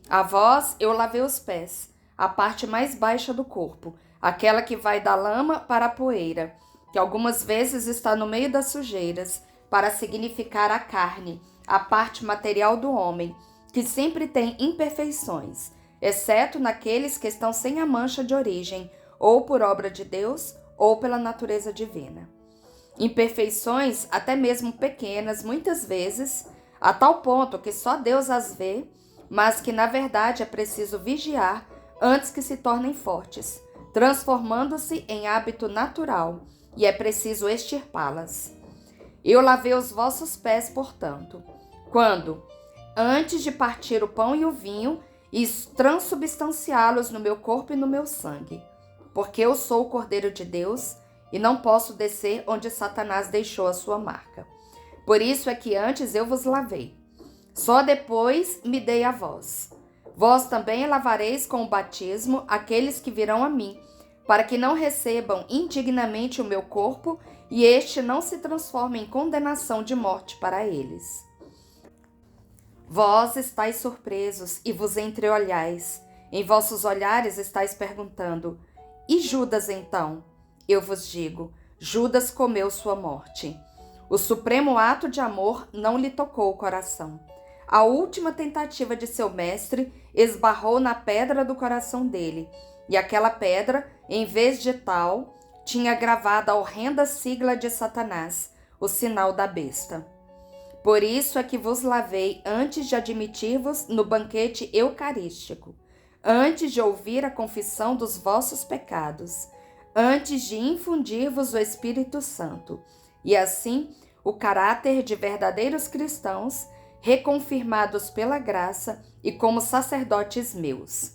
A vós eu lavei os pés, a parte mais baixa do corpo, aquela que vai da lama para a poeira, que algumas vezes está no meio das sujeiras, para significar a carne, a parte material do homem, que sempre tem imperfeições, exceto naqueles que estão sem a mancha de origem, ou por obra de Deus, ou pela natureza divina. Imperfeições, até mesmo pequenas, muitas vezes, a tal ponto que só Deus as vê, mas que na verdade é preciso vigiar antes que se tornem fortes, transformando-se em hábito natural, e é preciso extirpá-las. Eu lavei os vossos pés, portanto, quando, antes de partir o pão e o vinho, e transubstanciá-los no meu corpo e no meu sangue, porque eu sou o Cordeiro de Deus e não posso descer onde Satanás deixou a sua marca. Por isso é que antes eu vos lavei. Só depois me dei a vós. Vós também lavareis com o batismo aqueles que virão a mim, para que não recebam indignamente o meu corpo e este não se transforme em condenação de morte para eles. Vós estáis surpresos e vos entreolhais. Em vossos olhares estáis perguntando: e Judas então? Eu vos digo, Judas comeu sua morte. O supremo ato de amor não lhe tocou o coração. A última tentativa de seu mestre esbarrou na pedra do coração dele, e aquela pedra, em vez de tal, tinha gravada a horrenda sigla de Satanás, o sinal da besta. Por isso é que vos lavei antes de admitir-vos no banquete eucarístico, antes de ouvir a confissão dos vossos pecados, antes de infundir-vos o Espírito Santo, e assim o caráter de verdadeiros cristãos, reconfirmados pela graça e como sacerdotes meus.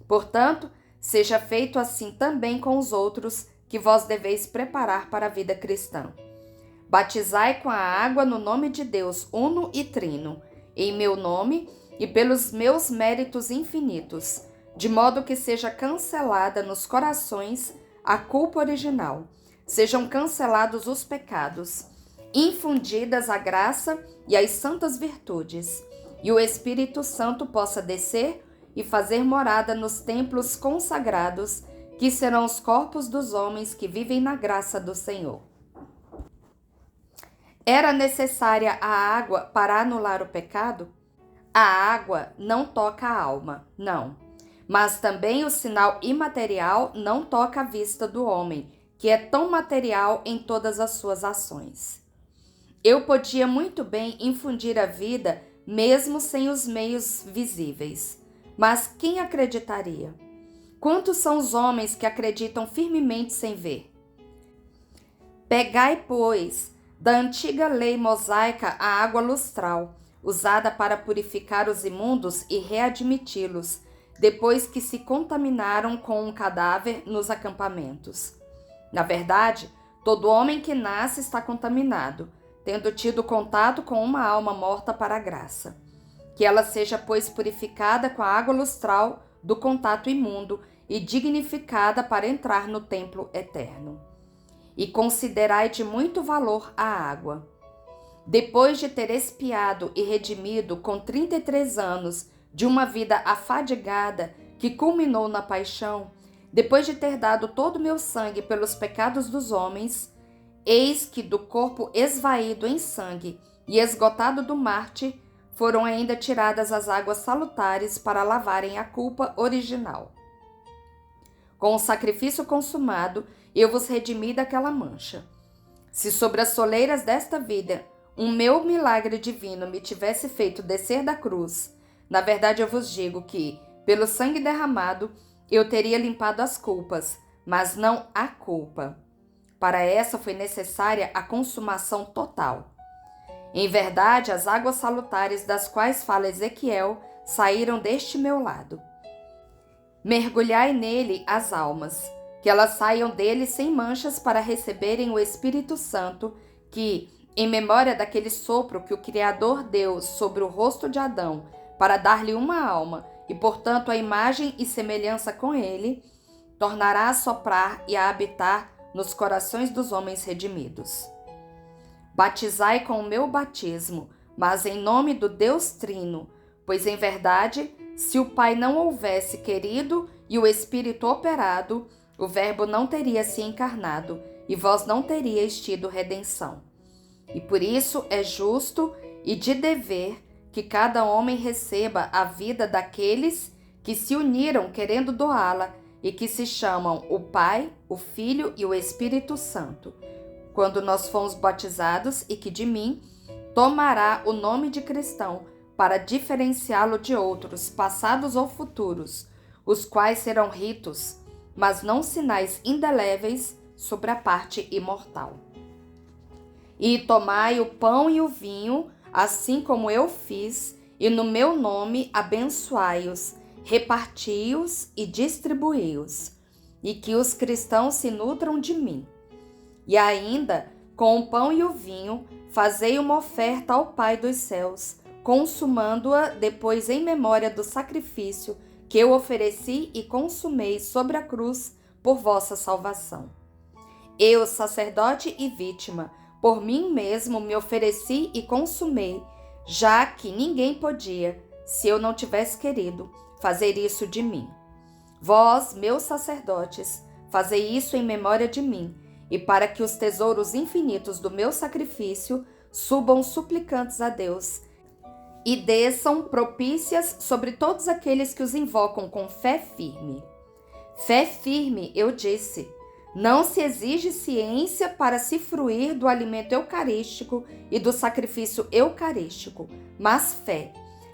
Portanto, seja feito assim também com os outros que vós deveis preparar para a vida cristã. Batizai com a água no nome de Deus uno e trino, em meu nome e pelos meus méritos infinitos, de modo que seja cancelada nos corações a culpa original, sejam cancelados os pecados, infundidas a graça e as santas virtudes, e o Espírito Santo possa descer e fazer morada nos templos consagrados, que serão os corpos dos homens que vivem na graça do Senhor. Era necessária a água para anular o pecado? A água não toca a alma, não. Mas também o sinal imaterial não toca a vista do homem, que é tão material em todas as suas ações. Eu podia muito bem infundir a vida mesmo sem os meios visíveis. Mas quem acreditaria? Quantos são os homens que acreditam firmemente sem ver? Pegai, pois, da antiga lei mosaica a água lustral, usada para purificar os imundos e readmiti-los, depois que se contaminaram com um cadáver nos acampamentos. Na verdade, todo homem que nasce está contaminado, tendo tido contato com uma alma morta para a graça. Que ela seja, pois, purificada com a água lustral do contato imundo e dignificada para entrar no templo eterno. E considerai de muito valor a água. Depois de ter expiado e redimido com 33 anos de uma vida afadigada que culminou na paixão, depois de ter dado todo o meu sangue pelos pecados dos homens, eis que do corpo esvaído em sangue e esgotado do mártir, foram ainda tiradas as águas salutares para lavarem a culpa original. Com o sacrifício consumado, eu vos redimi daquela mancha. Se sobre as soleiras desta vida um meu milagre divino me tivesse feito descer da cruz, na verdade eu vos digo que, pelo sangue derramado, eu teria limpado as culpas, mas não a culpa. Para essa foi necessária a consumação total. Em verdade, as águas salutares das quais fala Ezequiel saíram deste meu lado. Mergulhai nele as almas, que elas saiam dele sem manchas para receberem o Espírito Santo, que, em memória daquele sopro que o Criador deu sobre o rosto de Adão, para dar-lhe uma alma, e portanto a imagem e semelhança com ele, tornará a soprar e a habitar nos corações dos homens redimidos. Batizai com o meu batismo, mas em nome do Deus Trino, pois em verdade, se o Pai não houvesse querido e o Espírito operado, o Verbo não teria se encarnado e vós não teríeis tido redenção. E por isso é justo e de dever que cada homem receba a vida daqueles que se uniram querendo doá-la e que se chamam o Pai, o Filho e o Espírito Santo, quando nós fomos batizados, e que de mim tomará o nome de cristão para diferenciá-lo de outros, passados ou futuros, os quais serão ritos, mas não sinais indeléveis sobre a parte imortal. E tomai o pão e o vinho, assim como eu fiz, e no meu nome abençoai-os, reparti-os e distribuí-os, e que os cristãos se nutram de mim. E ainda, com o pão e o vinho, fazei uma oferta ao Pai dos céus, consumando-a depois em memória do sacrifício que eu ofereci e consumei sobre a cruz por vossa salvação. Eu, sacerdote e vítima, por mim mesmo me ofereci e consumei, já que ninguém podia, se eu não tivesse querido, fazer isso de mim. Vós, meus sacerdotes, fazei isso em memória de mim, e para que os tesouros infinitos do meu sacrifício subam suplicantes a Deus e desçam propícias sobre todos aqueles que os invocam com fé firme. Fé firme, eu disse. Não se exige ciência para se fruir do alimento eucarístico e do sacrifício eucarístico, mas fé.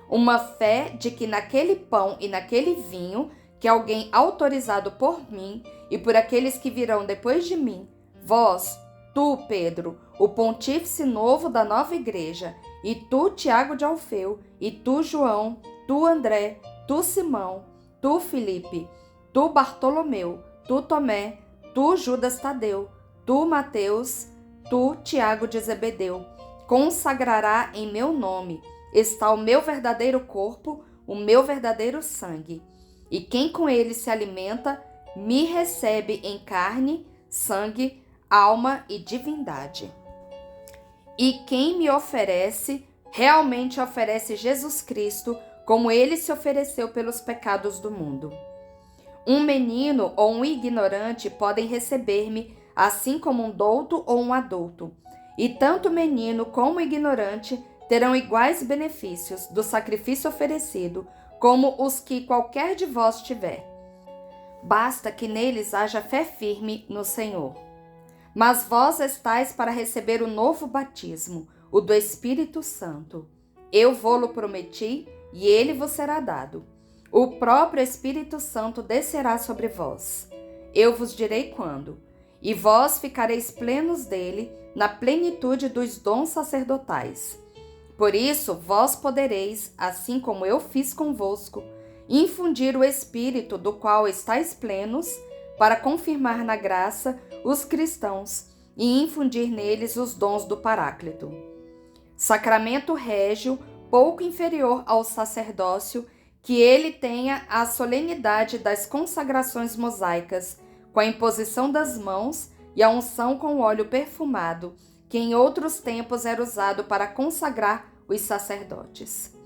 Uma fé de que naquele pão e naquele vinho, que alguém autorizado por mim e por aqueles que virão depois de mim, vós, tu, Pedro, o pontífice novo da nova igreja, e tu, Tiago de Alfeu, e tu, João, tu, André, tu, Simão, tu, Filipe, tu, Bartolomeu, tu, Tomé, tu, Judas Tadeu, tu, Mateus, tu, Tiago de Zebedeu, consagrará em meu nome, está o meu verdadeiro corpo, o meu verdadeiro sangue. E quem com ele se alimenta, me recebe em carne, sangue, alma e divindade. E quem me oferece, realmente oferece Jesus Cristo, como ele se ofereceu pelos pecados do mundo. Um menino ou um ignorante podem receber-me, assim como um douto ou um adulto. E tanto o menino como o ignorante terão iguais benefícios do sacrifício oferecido, como os que qualquer de vós tiver. Basta que neles haja fé firme no Senhor. Mas vós estáis para receber o novo batismo, o do Espírito Santo. Eu vô-lo prometi, e ele vos será dado. O próprio Espírito Santo descerá sobre vós. Eu vos direi quando. E vós ficareis plenos dele, na plenitude dos dons sacerdotais. Por isso, vós podereis, assim como eu fiz convosco, infundir o Espírito do qual estáis plenos, para confirmar na graça os cristãos e infundir neles os dons do Paráclito. Sacramento régio, pouco inferior ao sacerdócio, que ele tenha a solenidade das consagrações mosaicas, com a imposição das mãos e a unção com óleo perfumado, que em outros tempos era usado para consagrar os sacerdotes.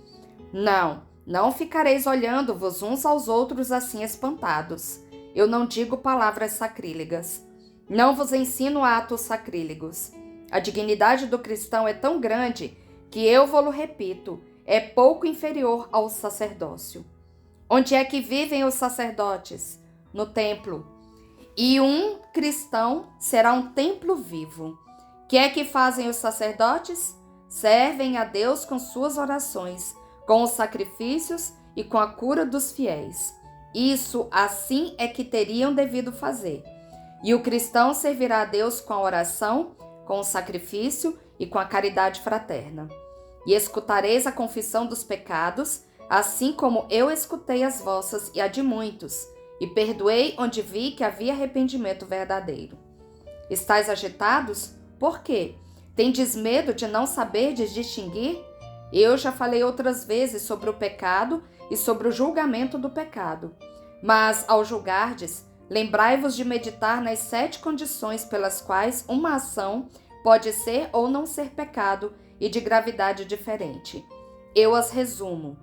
Não ficareis olhando-vos uns aos outros assim espantados. Eu não digo palavras sacrílegas. Não vos ensino atos sacrílegos. A dignidade do cristão é tão grande que eu vou-lo repito, é pouco inferior ao sacerdócio. Onde é que vivem os sacerdotes? No templo. E um cristão será um templo vivo. Que é que fazem os sacerdotes? Servem a Deus com suas orações, com os sacrifícios e com a cura dos fiéis. Isso assim é que teriam devido fazer. E o cristão servirá a Deus com a oração, com o sacrifício e com a caridade fraterna. E escutareis a confissão dos pecados, assim como eu escutei as vossas e a de muitos, e perdoei onde vi que havia arrependimento verdadeiro. Estais agitados? Por quê? Tendes medo de não saberdes distinguir? Eu já falei outras vezes sobre o pecado e sobre o julgamento do pecado. Mas, ao julgardes, lembrai-vos de meditar nas 7 condições pelas quais uma ação pode ser ou não ser pecado e de gravidade diferente. Eu as resumo.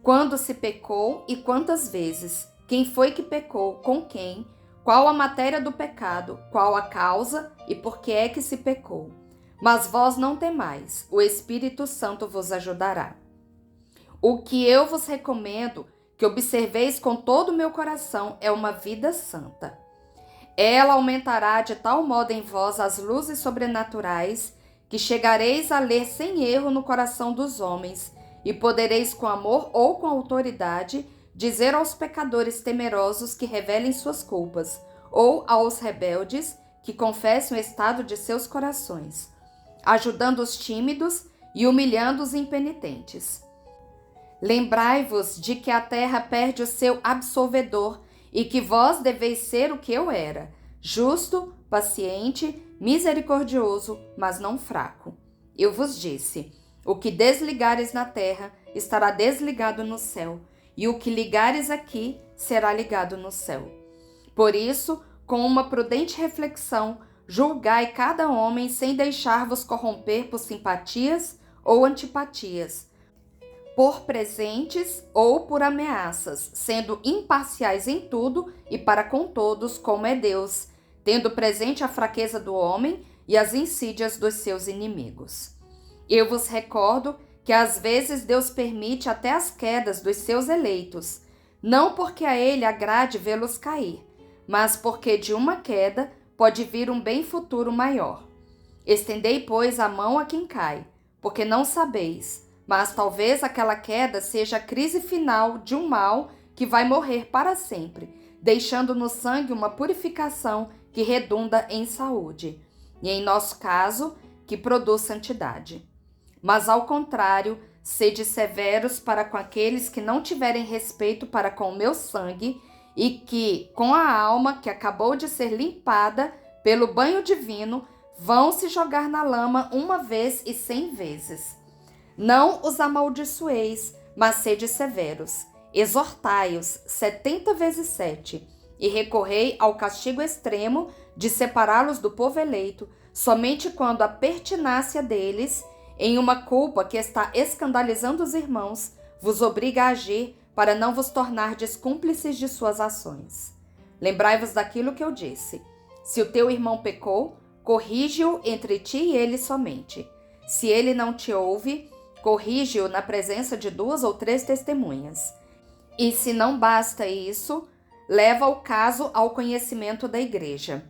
Quando se pecou e quantas vezes? Quem foi que pecou? Com quem? Qual a matéria do pecado? Qual a causa? E por que é que se pecou? Mas vós não temais, o Espírito Santo vos ajudará. O que eu vos recomendo, que observeis com todo o meu coração, é uma vida santa. Ela aumentará de tal modo em vós as luzes sobrenaturais, que chegareis a ler sem erro no coração dos homens, e podereis com amor ou com autoridade dizer aos pecadores temerosos que revelem suas culpas, ou aos rebeldes que confessem o estado de seus corações, ajudando os tímidos e humilhando os impenitentes. Lembrai-vos de que a terra perde o seu absolvedor e que vós deveis ser o que eu era, justo, paciente, misericordioso, mas não fraco. Eu vos disse, o que desligares na terra estará desligado no céu, e o que ligares aqui será ligado no céu. Por isso, com uma prudente reflexão, julgai cada homem sem deixar-vos corromper por simpatias ou antipatias, por presentes ou por ameaças, sendo imparciais em tudo e para com todos, como é Deus, tendo presente a fraqueza do homem e as insídias dos seus inimigos. Eu vos recordo que às vezes Deus permite até as quedas dos seus eleitos, não porque a ele agrade vê-los cair, mas porque de uma queda pode vir um bem futuro maior. Estendei, pois, a mão a quem cai, porque não sabeis, mas talvez aquela queda seja a crise final de um mal que vai morrer para sempre, deixando no sangue uma purificação que redunda em saúde, e em nosso caso, que produz santidade. Mas ao contrário, sede severos para com aqueles que não tiverem respeito para com o meu sangue e que, com a alma que acabou de ser limpada pelo banho divino, vão se jogar na lama 1 vez e 100 vezes. Não os amaldiçoeis, mas sede severos. Exortai-os 70 vezes 7 e recorrei ao castigo extremo de separá-los do povo eleito, somente quando a pertinácia deles em uma culpa que está escandalizando os irmãos, vos obriga a agir para não vos tornardes cúmplices de suas ações. Lembrai-vos daquilo que eu disse. Se o teu irmão pecou, corrige-o entre ti e ele somente. Se ele não te ouve, corrige-o na presença de 2 ou 3 testemunhas. E se não basta isso, leva o caso ao conhecimento da igreja.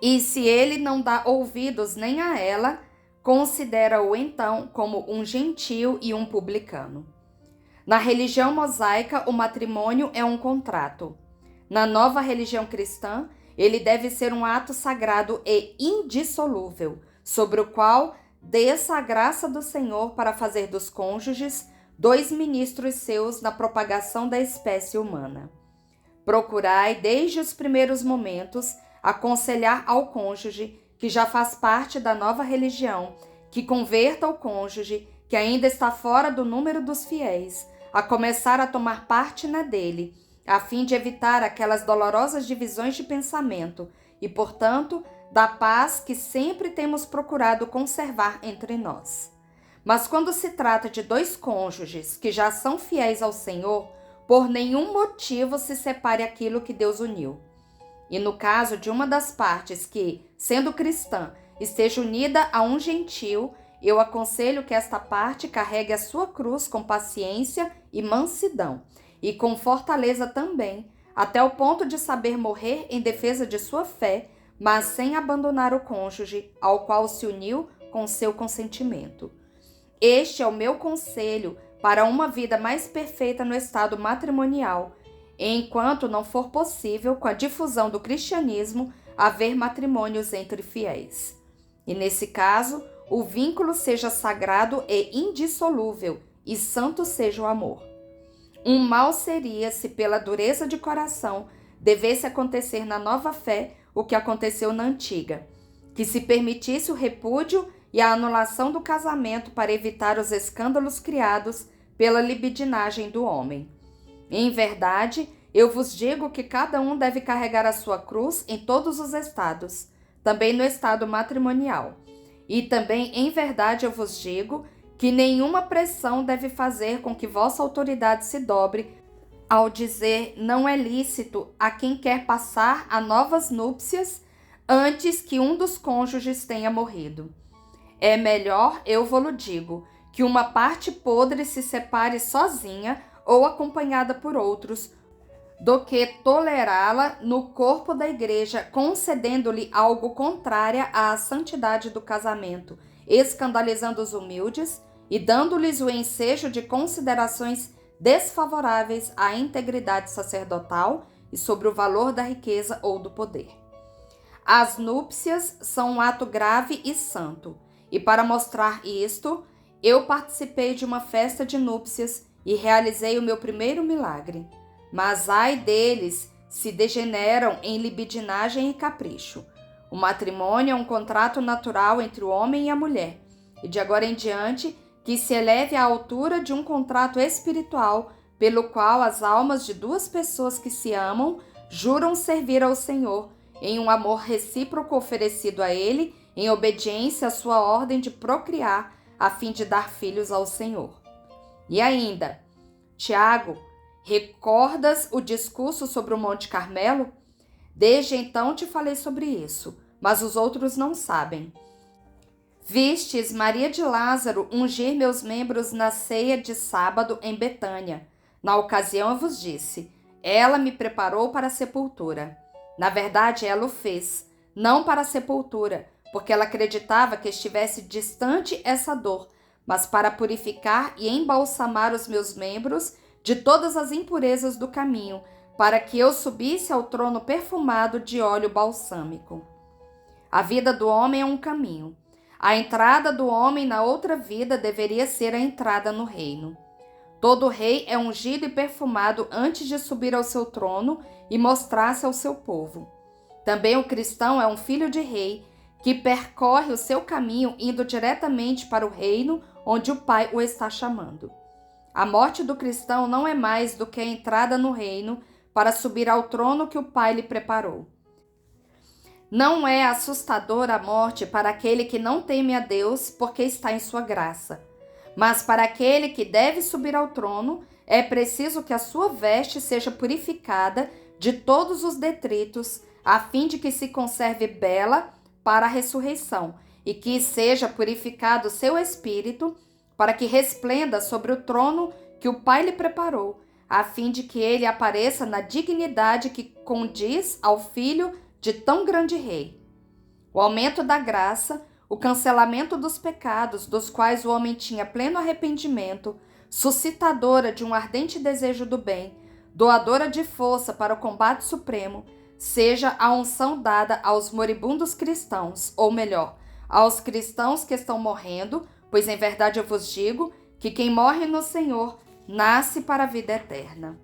E se ele não dá ouvidos nem a ela, considera-o então como um gentio e um publicano. Na religião mosaica, o matrimônio é um contrato. Na nova religião cristã, ele deve ser um ato sagrado e indissolúvel, sobre o qual desça a graça do Senhor para fazer dos cônjuges 2 ministros seus na propagação da espécie humana. Procurai, desde os primeiros momentos, aconselhar ao cônjuge que já faz parte da nova religião, que converta o cônjuge que ainda está fora do número dos fiéis, a começar a tomar parte na dele, a fim de evitar aquelas dolorosas divisões de pensamento e, portanto, da paz que sempre temos procurado conservar entre nós. Mas quando se trata de 2 cônjuges que já são fiéis ao Senhor, por nenhum motivo se separe aquilo que Deus uniu. E no caso de uma das partes que, sendo cristã, esteja unida a um gentio, eu aconselho que esta parte carregue a sua cruz com paciência e mansidão, e com fortaleza também, até o ponto de saber morrer em defesa de sua fé, mas sem abandonar o cônjuge, ao qual se uniu com seu consentimento. Este é o meu conselho para uma vida mais perfeita no estado matrimonial, enquanto não for possível, com a difusão do cristianismo, haver matrimônios entre fiéis. E nesse caso, o vínculo seja sagrado e indissolúvel, e santo seja o amor. Um mal seria se, pela dureza de coração, devesse acontecer na nova fé o que aconteceu na antiga, que se permitisse o repúdio e a anulação do casamento para evitar os escândalos criados pela libidinagem do homem. Em verdade, eu vos digo que cada um deve carregar a sua cruz em todos os estados, também no estado matrimonial. E também, em verdade, eu vos digo que nenhuma pressão deve fazer com que vossa autoridade se dobre ao dizer não é lícito a quem quer passar a novas núpcias antes que um dos cônjuges tenha morrido. É melhor, eu vou-lo digo, que uma parte podre se separe sozinha ou acompanhada por outros, do que tolerá-la no corpo da igreja, concedendo-lhe algo contrário à santidade do casamento, escandalizando os humildes e dando-lhes o ensejo de considerações desfavoráveis à integridade sacerdotal e sobre o valor da riqueza ou do poder. As núpcias são um ato grave e santo, e para mostrar isto, eu participei de uma festa de núpcias e realizei o meu primeiro milagre. Mas ai deles se degeneram em libidinagem e capricho. O matrimônio é um contrato natural entre o homem e a mulher, e de agora em diante que se eleve à altura de um contrato espiritual, pelo qual as almas de duas pessoas que se amam juram servir ao Senhor em um amor recíproco oferecido a Ele, em obediência à sua ordem de procriar, a fim de dar filhos ao Senhor. E ainda, Tiago, recordas o discurso sobre o Monte Carmelo? Desde então te falei sobre isso, mas os outros não sabem. Vistes Maria de Lázaro ungir meus membros na ceia de sábado em Betânia. Na ocasião eu vos disse, ela me preparou para a sepultura. Na verdade, ela o fez, não para a sepultura, porque ela acreditava que estivesse distante essa dor, mas para purificar e embalsamar os meus membros de todas as impurezas do caminho, para que eu subisse ao trono perfumado de óleo balsâmico. A vida do homem é um caminho. A entrada do homem na outra vida deveria ser a entrada no reino. Todo rei é ungido e perfumado antes de subir ao seu trono e mostrar-se ao seu povo. Também o cristão é um filho de rei que percorre o seu caminho indo diretamente para o reino onde o Pai o está chamando. A morte do cristão não é mais do que a entrada no reino para subir ao trono que o Pai lhe preparou. Não é assustadora a morte para aquele que não teme a Deus porque está em sua graça. Mas para aquele que deve subir ao trono, é preciso que a sua veste seja purificada de todos os detritos, a fim de que se conserve bela para a ressurreição, e que seja purificado seu espírito, para que resplenda sobre o trono que o Pai lhe preparou, a fim de que ele apareça na dignidade que condiz ao Filho de tão grande Rei. O aumento da graça, o cancelamento dos pecados, dos quais o homem tinha pleno arrependimento, suscitadora de um ardente desejo do bem, doadora de força para o combate supremo, seja a unção dada aos moribundos cristãos, ou melhor, aos cristãos que estão morrendo, pois em verdade eu vos digo que quem morre no Senhor nasce para a vida eterna.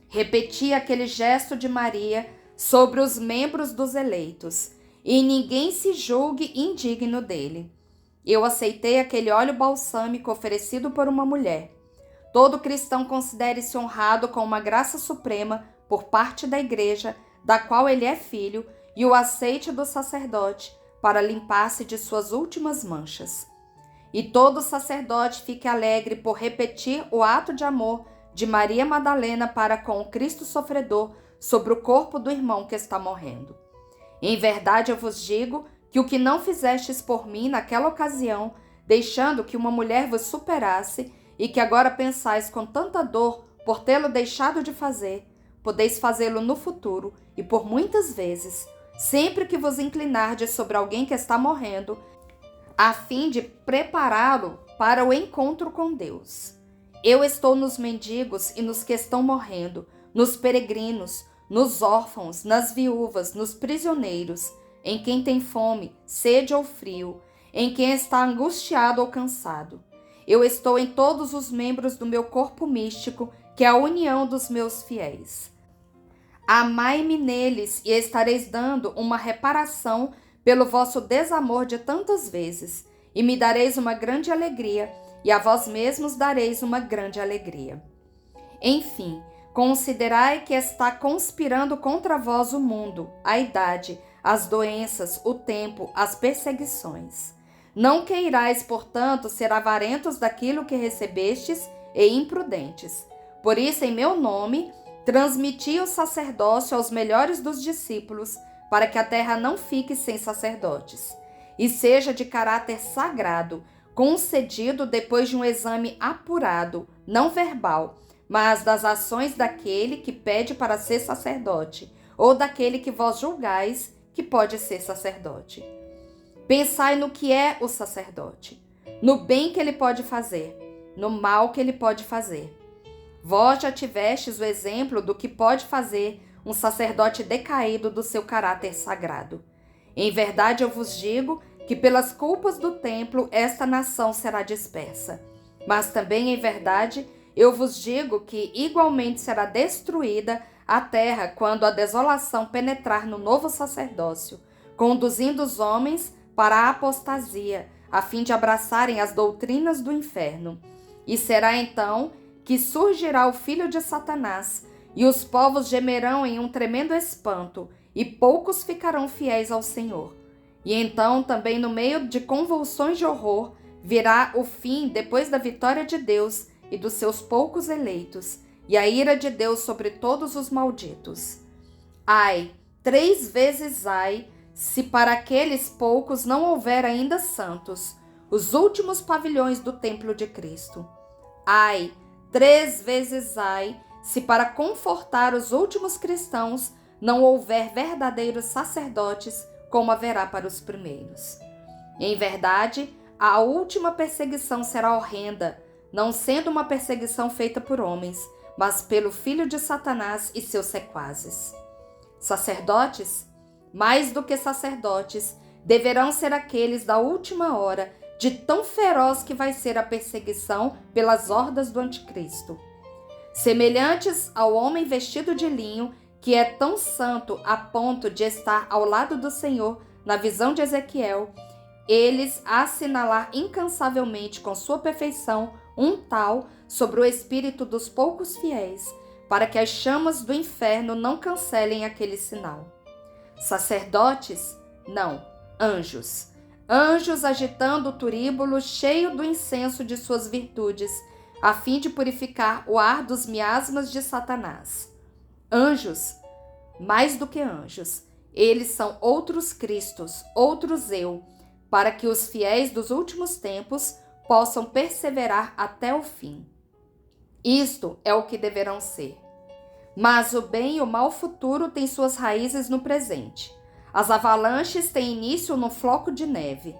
Repeti aquele gesto de Maria sobre os membros dos eleitos, e ninguém se julgue indigno dele. Eu aceitei aquele óleo balsâmico oferecido por uma mulher. Todo cristão considere-se honrado com uma graça suprema por parte da igreja, da qual ele é filho, e o aceite do sacerdote para limpar-se de suas últimas manchas. E todo sacerdote fique alegre por repetir o ato de amor de Maria Madalena para com o Cristo sofredor sobre o corpo do irmão que está morrendo. Em verdade eu vos digo que o que não fizestes por mim naquela ocasião, deixando que uma mulher vos superasse, e que agora pensais com tanta dor por tê-lo deixado de fazer, podeis fazê-lo no futuro e por muitas vezes, sempre que vos inclinardes sobre alguém que está morrendo, a fim de prepará-lo para o encontro com Deus. Eu estou nos mendigos e nos que estão morrendo, nos peregrinos, nos órfãos, nas viúvas, nos prisioneiros, em quem tem fome, sede ou frio, em quem está angustiado ou cansado. Eu estou em todos os membros do meu corpo místico, que é a união dos meus fiéis. Amai-me neles e estareis dando uma reparação pelo vosso desamor de tantas vezes, e me dareis uma grande alegria, e a vós mesmos dareis uma grande alegria. Enfim, considerai que está conspirando contra vós o mundo, a idade, as doenças, o tempo, as perseguições. Não queirais, portanto, ser avarentos daquilo que recebestes e imprudentes. Por isso, em meu nome, transmiti o sacerdócio aos melhores dos discípulos, para que a terra não fique sem sacerdotes, e seja de caráter sagrado, concedido depois de um exame apurado, não verbal, mas das ações daquele que pede para ser sacerdote, ou daquele que vós julgais que pode ser sacerdote. Pensai no que é o sacerdote, no bem que ele pode fazer, no mal que ele pode fazer. Vós já tivestes o exemplo do que pode fazer um sacerdote decaído do seu caráter sagrado. Em verdade eu vos digo que pelas culpas do templo esta nação será dispersa. Mas também em verdade eu vos digo que igualmente será destruída a terra quando a desolação penetrar no novo sacerdócio, conduzindo os homens para a apostasia, a fim de abraçarem as doutrinas do inferno. E será então que surgirá o filho de Satanás, e os povos gemerão em um tremendo espanto, e poucos ficarão fiéis ao Senhor. E então, também no meio de convulsões de horror, virá o fim depois da vitória de Deus e dos seus poucos eleitos, e a ira de Deus sobre todos os malditos. Ai, 3 vezes ai, se para aqueles poucos não houver ainda santos, os últimos pavilhões do templo de Cristo. Ai, 3 vezes ai, se para confortar os últimos cristãos não houver verdadeiros sacerdotes, como haverá para os primeiros. Em verdade, a última perseguição será horrenda, não sendo uma perseguição feita por homens, mas pelo filho de Satanás e seus sequazes. Sacerdotes? Mais do que sacerdotes, deverão ser aqueles da última hora, de tão feroz que vai ser a perseguição pelas hordas do anticristo. Semelhantes ao homem vestido de linho, que é tão santo a ponto de estar ao lado do Senhor na visão de Ezequiel, eles a assinalar incansavelmente com sua perfeição um tal sobre o espírito dos poucos fiéis, para que as chamas do inferno não cancelem aquele sinal. Sacerdotes? Não, anjos. Anjos agitando o turíbulo cheio do incenso de suas virtudes, a fim de purificar o ar dos miasmas de Satanás. Anjos? Mais do que anjos. Eles são outros Cristos, outros eu, para que os fiéis dos últimos tempos possam perseverar até o fim. Isto é o que deverão ser. Mas o bem e o mal futuro têm suas raízes no presente. As avalanches têm início no floco de neve.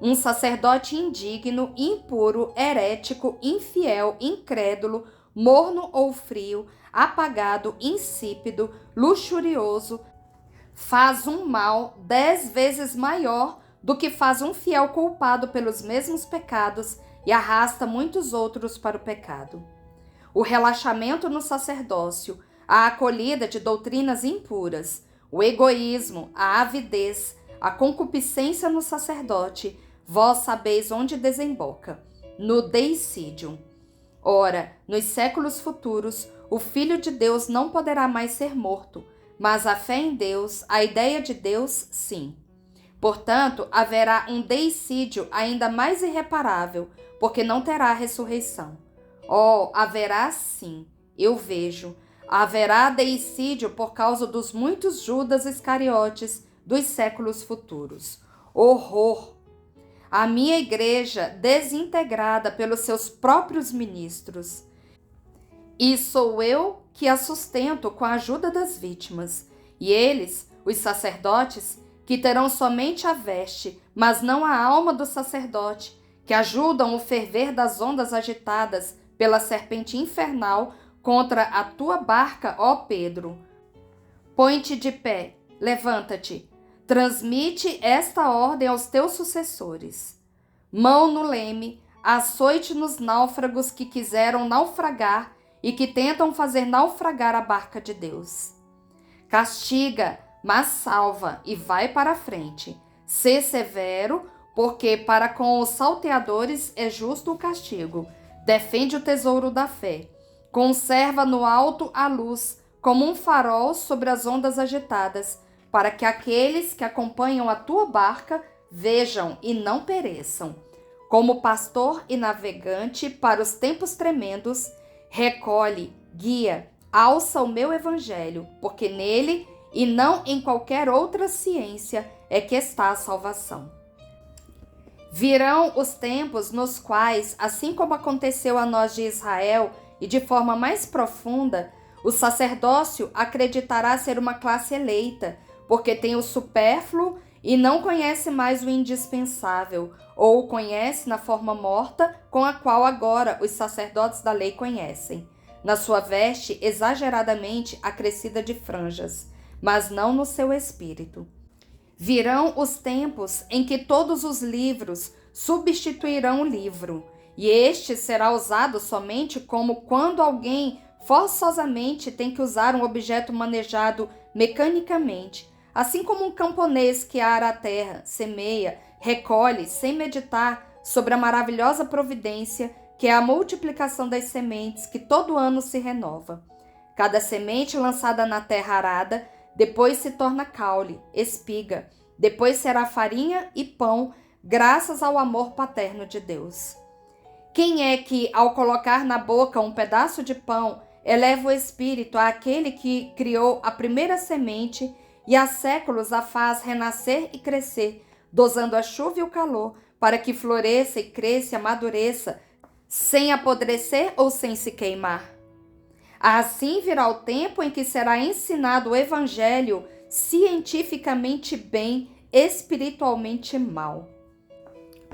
Um sacerdote indigno, impuro, herético, infiel, incrédulo, morno ou frio, apagado, insípido, luxurioso, faz um mal 10 vezes maior do que faz um fiel culpado pelos mesmos pecados e arrasta muitos outros para o pecado. O relaxamento no sacerdócio, a acolhida de doutrinas impuras, o egoísmo, a avidez, a concupiscência no sacerdote, vós sabeis onde desemboca, no deicídio. Ora, nos séculos futuros, o Filho de Deus não poderá mais ser morto, mas a fé em Deus, a ideia de Deus, sim. Portanto, haverá um deicídio ainda mais irreparável, porque não terá ressurreição. Oh, haverá sim, eu vejo. Haverá deicídio por causa dos muitos Judas Iscariotes dos séculos futuros. Horror! a minha igreja desintegrada pelos seus próprios ministros. E sou eu que a sustento com a ajuda das vítimas. E eles, os sacerdotes, que terão somente a veste, mas não a alma do sacerdote, que ajudam o ferver das ondas agitadas pela serpente infernal contra a tua barca, ó Pedro. Põe-te de pé, levanta-te, transmite esta ordem aos teus sucessores. Mão no leme, açoite nos náufragos que quiseram naufragar e que tentam fazer naufragar a barca de Deus. Castiga, mas salva, e vai para a frente. Sê severo, porque para com os salteadores é justo o castigo. Defende o tesouro da fé. Conserva no alto a luz, como um farol sobre as ondas agitadas, para que aqueles que acompanham a tua barca vejam e não pereçam. Como pastor e navegante para os tempos tremendos, recolhe, guia, alça o meu evangelho, porque nele e não em qualquer outra ciência é que está a salvação. Virão os tempos nos quais, assim como aconteceu a nós de Israel e de forma mais profunda, o sacerdócio acreditará ser uma classe eleita, porque tem o supérfluo e não conhece mais o indispensável, ou o conhece na forma morta com a qual agora os sacerdotes da lei conhecem, na sua veste exageradamente acrescida de franjas, mas não no seu espírito. Virão os tempos em que todos os livros substituirão o livro, e este será usado somente como quando alguém forçosamente tem que usar um objeto manejado mecanicamente, assim como um camponês que ara a terra, semeia, recolhe, sem meditar sobre a maravilhosa providência que é a multiplicação das sementes que todo ano se renova. Cada semente lançada na terra arada depois se torna caule, espiga, depois será farinha e pão, graças ao amor paterno de Deus. Quem é que, ao colocar na boca um pedaço de pão, eleva o espírito àquele que criou a primeira semente e há séculos a faz renascer e crescer, dosando a chuva e o calor, para que floresça e cresça e amadureça, sem apodrecer ou sem se queimar? Assim virá o tempo em que será ensinado o evangelho cientificamente bem, espiritualmente mal.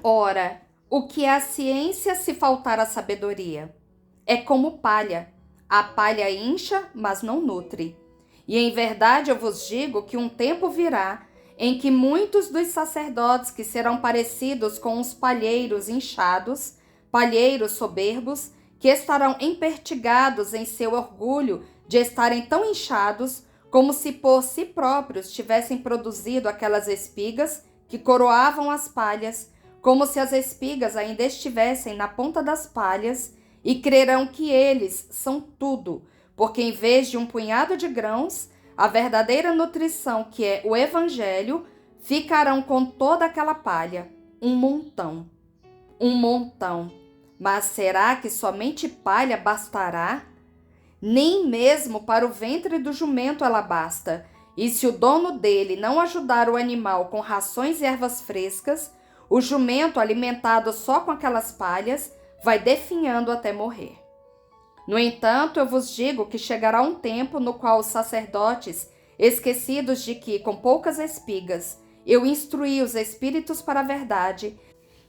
Ora, o que é a ciência se faltar a sabedoria? É como palha. A palha incha, mas não nutre. E em verdade eu vos digo que um tempo virá em que muitos dos sacerdotes que serão parecidos com os palheiros inchados, palheiros soberbos, que estarão empertigados em seu orgulho de estarem tão inchados, como se por si próprios tivessem produzido aquelas espigas que coroavam as palhas, como se as espigas ainda estivessem na ponta das palhas, e crerão que eles são tudo, porque em vez de um punhado de grãos, a verdadeira nutrição, que é o evangelho, ficarão com toda aquela palha, um montão. Um montão. Mas será que somente palha bastará? Nem mesmo para o ventre do jumento ela basta, e se o dono dele não ajudar o animal com rações e ervas frescas, o jumento, alimentado só com aquelas palhas, vai definhando até morrer. No entanto, eu vos digo que chegará um tempo no qual os sacerdotes, esquecidos de que, com poucas espigas, eu instruí os espíritos para a verdade,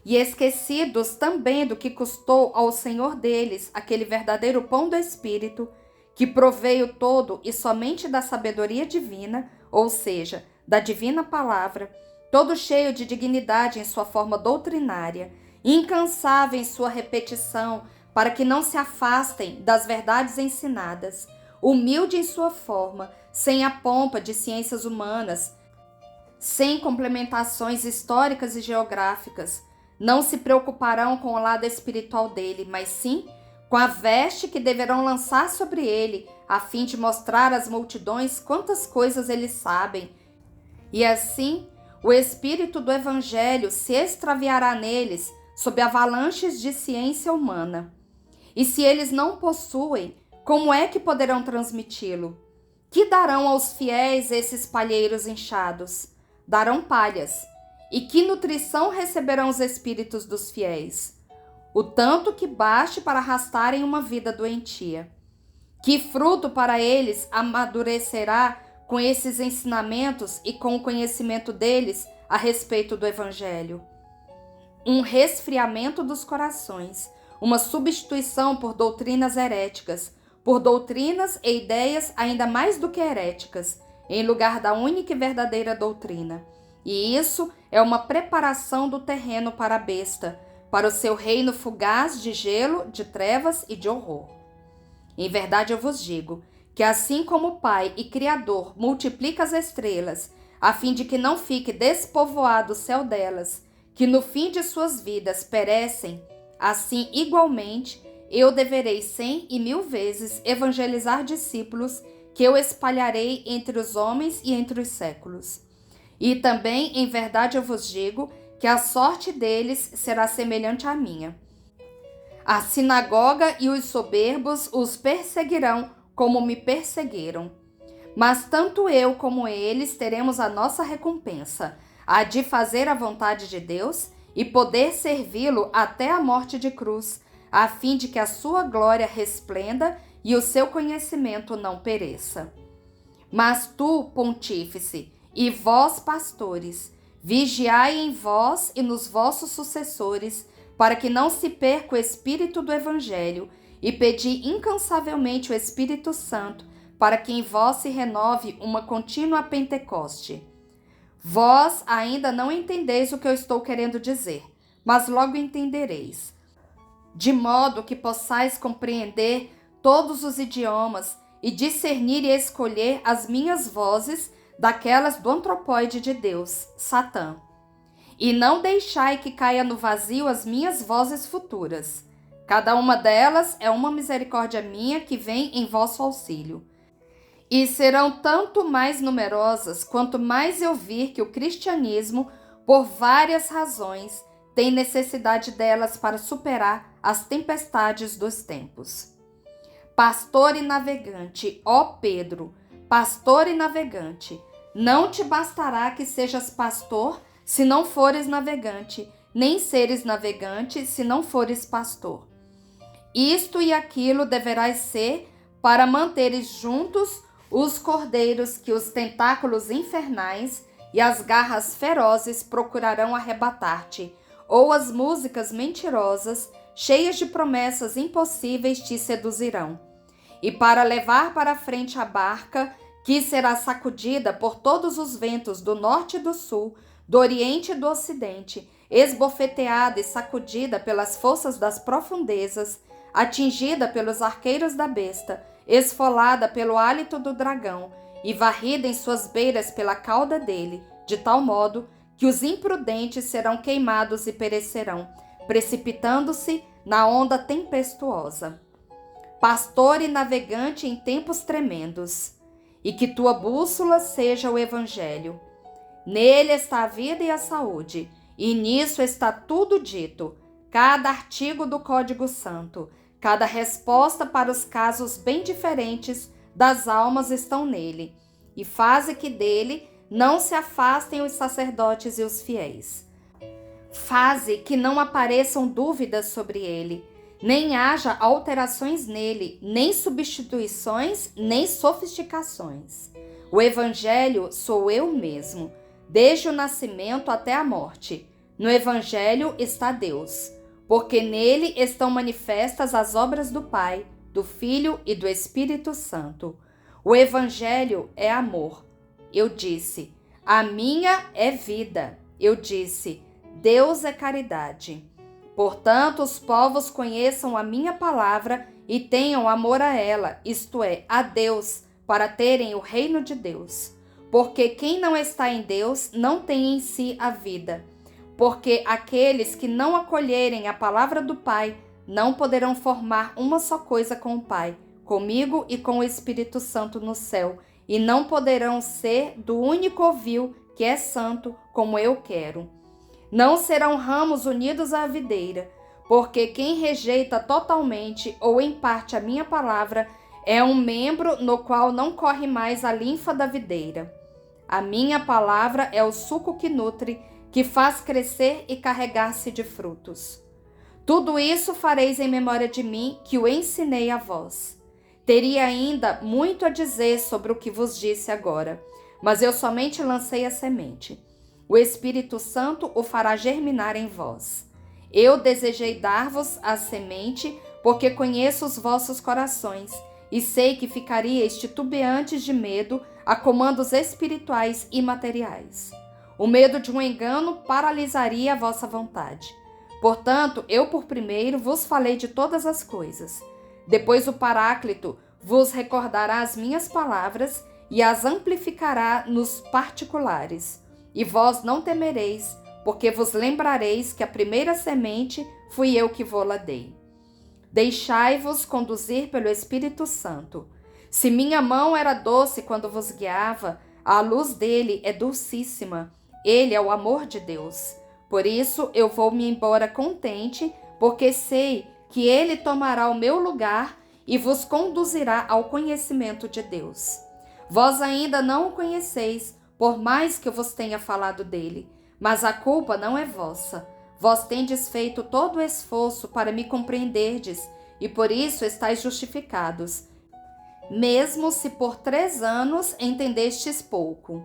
e esquecidos também do que custou ao Senhor deles aquele verdadeiro pão do Espírito, que proveio todo e somente da sabedoria divina, ou seja, da divina palavra, todo cheio de dignidade em sua forma doutrinária, incansável em sua repetição, para que não se afastem das verdades ensinadas, humilde em sua forma, sem a pompa de ciências humanas, sem complementações históricas e geográficas, não se preocuparão com o lado espiritual dele, mas sim com a veste que deverão lançar sobre ele, a fim de mostrar às multidões quantas coisas eles sabem. E assim, o espírito do evangelho se extraviará neles sob avalanches de ciência humana. E se eles não possuem, como é que poderão transmiti-lo? Que darão aos fiéis esses palheiros inchados? Darão palhas. E que nutrição receberão os espíritos dos fiéis? O tanto que baste para arrastarem uma vida doentia. Que fruto para eles amadurecerá com esses ensinamentos e com o conhecimento deles a respeito do Evangelho? Um resfriamento dos corações, uma substituição por doutrinas heréticas, por doutrinas e ideias ainda mais do que heréticas, em lugar da única e verdadeira doutrina. E isso é uma preparação do terreno para a besta, para o seu reino fugaz de gelo, de trevas e de horror. Em verdade eu vos digo que assim como o Pai e Criador multiplica as estrelas, a fim de que não fique despovoado o céu delas, que no fim de suas vidas perecem, assim igualmente eu deverei 100 e 1000 vezes evangelizar discípulos que eu espalharei entre os homens e entre os séculos. E também, em verdade eu vos digo, que a sorte deles será semelhante à minha. A sinagoga e os soberbos os perseguirão como me perseguiram. Mas tanto eu como eles teremos a nossa recompensa, a de fazer a vontade de Deus e poder servi-lo até a morte de cruz, a fim de que a sua glória resplenda e o seu conhecimento não pereça. Mas tu, pontífice, e vós, pastores, vigiai em vós e nos vossos sucessores, para que não se perca o espírito do Evangelho, e pedi incansavelmente o Espírito Santo, para que em vós se renove uma contínua Pentecoste. Vós ainda não entendeis o que eu estou querendo dizer, mas logo entendereis, de modo que possais compreender todos os idiomas e discernir e escolher as minhas vozes daquelas do antropóide de Deus, Satã. E não deixai que caia no vazio as minhas vozes futuras. Cada uma delas é uma misericórdia minha que vem em vosso auxílio. E serão tanto mais numerosas quanto mais eu vir que o cristianismo, por várias razões, tem necessidade delas para superar as tempestades dos tempos. Pastor e navegante, ó Pedro, pastor e navegante, não te bastará que sejas pastor se não fores navegante, nem seres navegante se não fores pastor. Isto e aquilo deverás ser para manteres juntos os cordeiros que os tentáculos infernais e as garras ferozes procurarão arrebatar-te, ou as músicas mentirosas, cheias de promessas impossíveis, te seduzirão. E para levar para frente a barca, que será sacudida por todos os ventos do norte e do sul, do oriente e do ocidente, esbofeteada e sacudida pelas forças das profundezas, atingida pelos arqueiros da besta, esfolada pelo hálito do dragão e varrida em suas beiras pela cauda dele, de tal modo que os imprudentes serão queimados e perecerão, precipitando-se na onda tempestuosa. Pastor e navegante em tempos tremendos, e que tua bússola seja o Evangelho. Nele está a vida e a saúde, e nisso está tudo dito, cada artigo do Código Santo, cada resposta para os casos bem diferentes das almas estão nele, e faze que dele não se afastem os sacerdotes e os fiéis. Faze que não apareçam dúvidas sobre ele, nem haja alterações nele, nem substituições, nem sofisticações. O Evangelho sou eu mesmo, desde o nascimento até a morte. No Evangelho está Deus, porque nele estão manifestas as obras do Pai, do Filho e do Espírito Santo. O Evangelho é amor. Eu disse, a minha é vida. Eu disse, Deus é caridade. Portanto, os povos conheçam a minha palavra e tenham amor a ela, isto é, a Deus, para terem o reino de Deus. Porque quem não está em Deus não tem em si a vida. Porque aqueles que não acolherem a palavra do Pai não poderão formar uma só coisa com o Pai, comigo e com o Espírito Santo no céu, e não poderão ser do único ovil que é santo, como eu quero. Não serão ramos unidos à videira, porque quem rejeita totalmente ou em parte a minha palavra é um membro no qual não corre mais a linfa da videira. A minha palavra é o suco que nutre, que faz crescer e carregar-se de frutos. Tudo isso fareis em memória de mim, que o ensinei a vós. Teria ainda muito a dizer sobre o que vos disse agora, mas eu somente lancei a semente. O Espírito Santo o fará germinar em vós. Eu desejei dar-vos a semente, porque conheço os vossos corações, e sei que ficaríeis titubeantes de medo a comandos espirituais e materiais. O medo de um engano paralisaria a vossa vontade. Portanto, eu por primeiro vos falei de todas as coisas. Depois o Paráclito vos recordará as minhas palavras e as amplificará nos particulares. E vós não temereis, porque vos lembrareis que a primeira semente fui eu que vô-la dei. Deixai-vos conduzir pelo Espírito Santo. Se minha mão era doce quando vos guiava, a luz dele é dulcíssima. Ele é o amor de Deus. Por isso eu vou-me embora contente, porque sei que ele tomará o meu lugar e vos conduzirá ao conhecimento de Deus. Vós ainda não o conheceis, por mais que eu vos tenha falado dele, mas a culpa não é vossa. Vós tendes feito todo o esforço para me compreenderdes, e por isso estáis justificados, mesmo se por 3 anos entendestes pouco.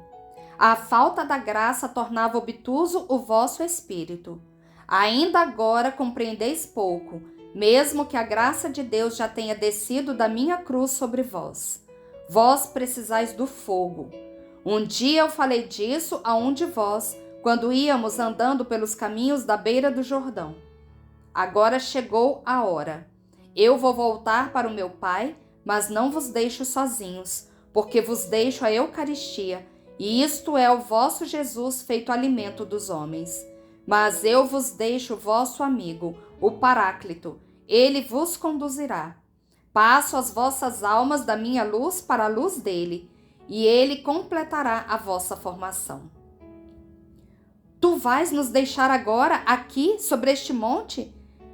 A falta da graça tornava obtuso o vosso espírito. Ainda agora compreendeis pouco, mesmo que a graça de Deus já tenha descido da minha cruz sobre vós. Vós precisais do fogo. Um dia eu falei disso a um de vós, quando íamos andando pelos caminhos da beira do Jordão. Agora chegou a hora. Eu vou voltar para o meu Pai, mas não vos deixo sozinhos, porque vos deixo a Eucaristia, e isto é o vosso Jesus feito alimento dos homens. Mas eu vos deixo o vosso amigo, o Paráclito. Ele vos conduzirá. Passo as vossas almas da minha luz para a luz dele, e ele completará a vossa formação. Tu vais nos deixar agora aqui, sobre este monte?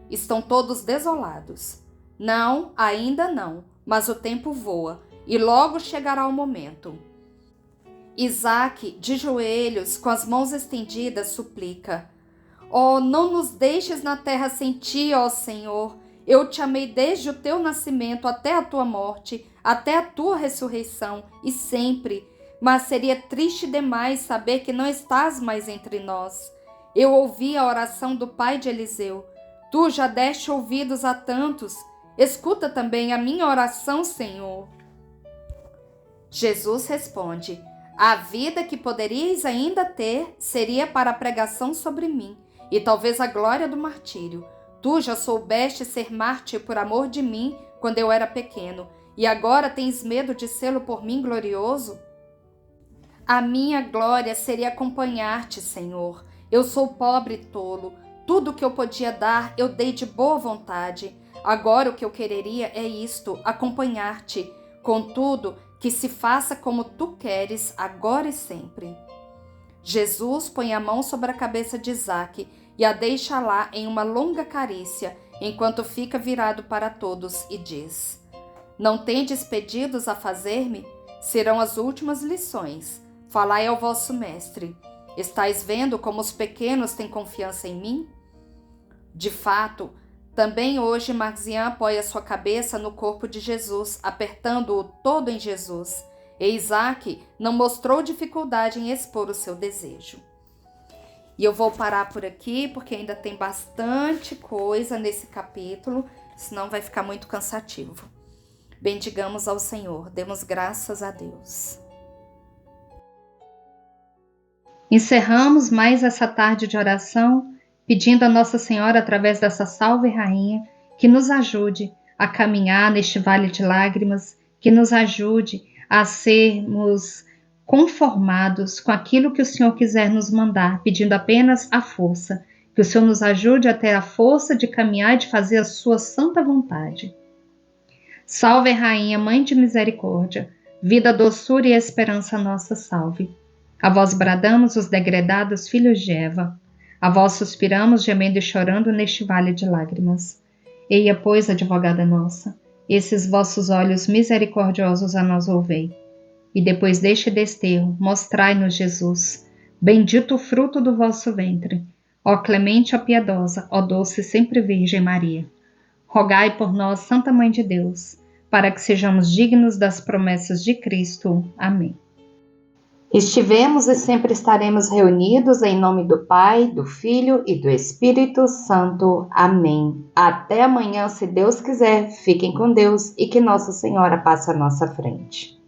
Estão todos desolados. Não, ainda não, mas o tempo voa, e logo chegará o momento. Isaque, de joelhos, com as mãos estendidas, suplica: Oh, não nos deixes na terra sem ti, ó Senhor. Eu te amei desde o teu nascimento até a tua morte, até a tua ressurreição, e sempre. Mas seria triste demais saber que não estás mais entre nós. Eu ouvi a oração do pai de Eliseu. Tu já deste ouvidos a tantos. Escuta também a minha oração, Senhor. Jesus responde: A vida que poderíeis ainda ter seria para a pregação sobre mim, e talvez a glória do martírio. Tu já soubeste ser mártir por amor de mim quando eu era pequeno, e agora tens medo de sê-lo por mim glorioso? A minha glória seria acompanhar-te, Senhor. Eu sou pobre e tolo. Tudo o que eu podia dar, eu dei de boa vontade. Agora o que eu quereria é isto, acompanhar-te. Contudo, que se faça como tu queres, agora e sempre. Jesus põe a mão sobre a cabeça de Isaque e a deixa lá em uma longa carícia, enquanto fica virado para todos e diz: Não tendes pedidos a fazer-me? Serão as últimas lições. Falai ao vosso mestre. Estais vendo como os pequenos têm confiança em mim? De fato, também hoje Marzian apoia sua cabeça no corpo de Jesus, apertando-o todo em Jesus. E Isaque não mostrou dificuldade em expor o seu desejo. E eu vou parar por aqui, porque ainda tem bastante coisa nesse capítulo, senão vai ficar muito cansativo. Bendigamos ao Senhor, demos graças a Deus. Encerramos mais essa tarde de oração, pedindo a Nossa Senhora, através dessa Salve Rainha, que nos ajude a caminhar neste vale de lágrimas, que nos ajude a sermos conformados com aquilo que o Senhor quiser nos mandar, pedindo apenas a força, que o Senhor nos ajude a ter a força de caminhar e de fazer a sua santa vontade. Salve Rainha, Mãe de Misericórdia, vida, doçura e esperança nossa, salve. A vós bradamos os degredados filhos de Eva, a vós suspiramos gemendo e chorando neste vale de lágrimas. Eia, pois, advogada nossa, esses vossos olhos misericordiosos a nós volvei. E depois deste desterro, mostrai-nos Jesus, Bendito o fruto do vosso ventre. Ó clemente, ó piedosa, ó doce e sempre Virgem Maria. Rogai por nós, Santa Mãe de Deus, para que sejamos dignos das promessas de Cristo. Amém. Estivemos e sempre estaremos reunidos em nome do Pai, do Filho e do Espírito Santo. Amém. Até amanhã, se Deus quiser. Fiquem com Deus e que Nossa Senhora passe à nossa frente.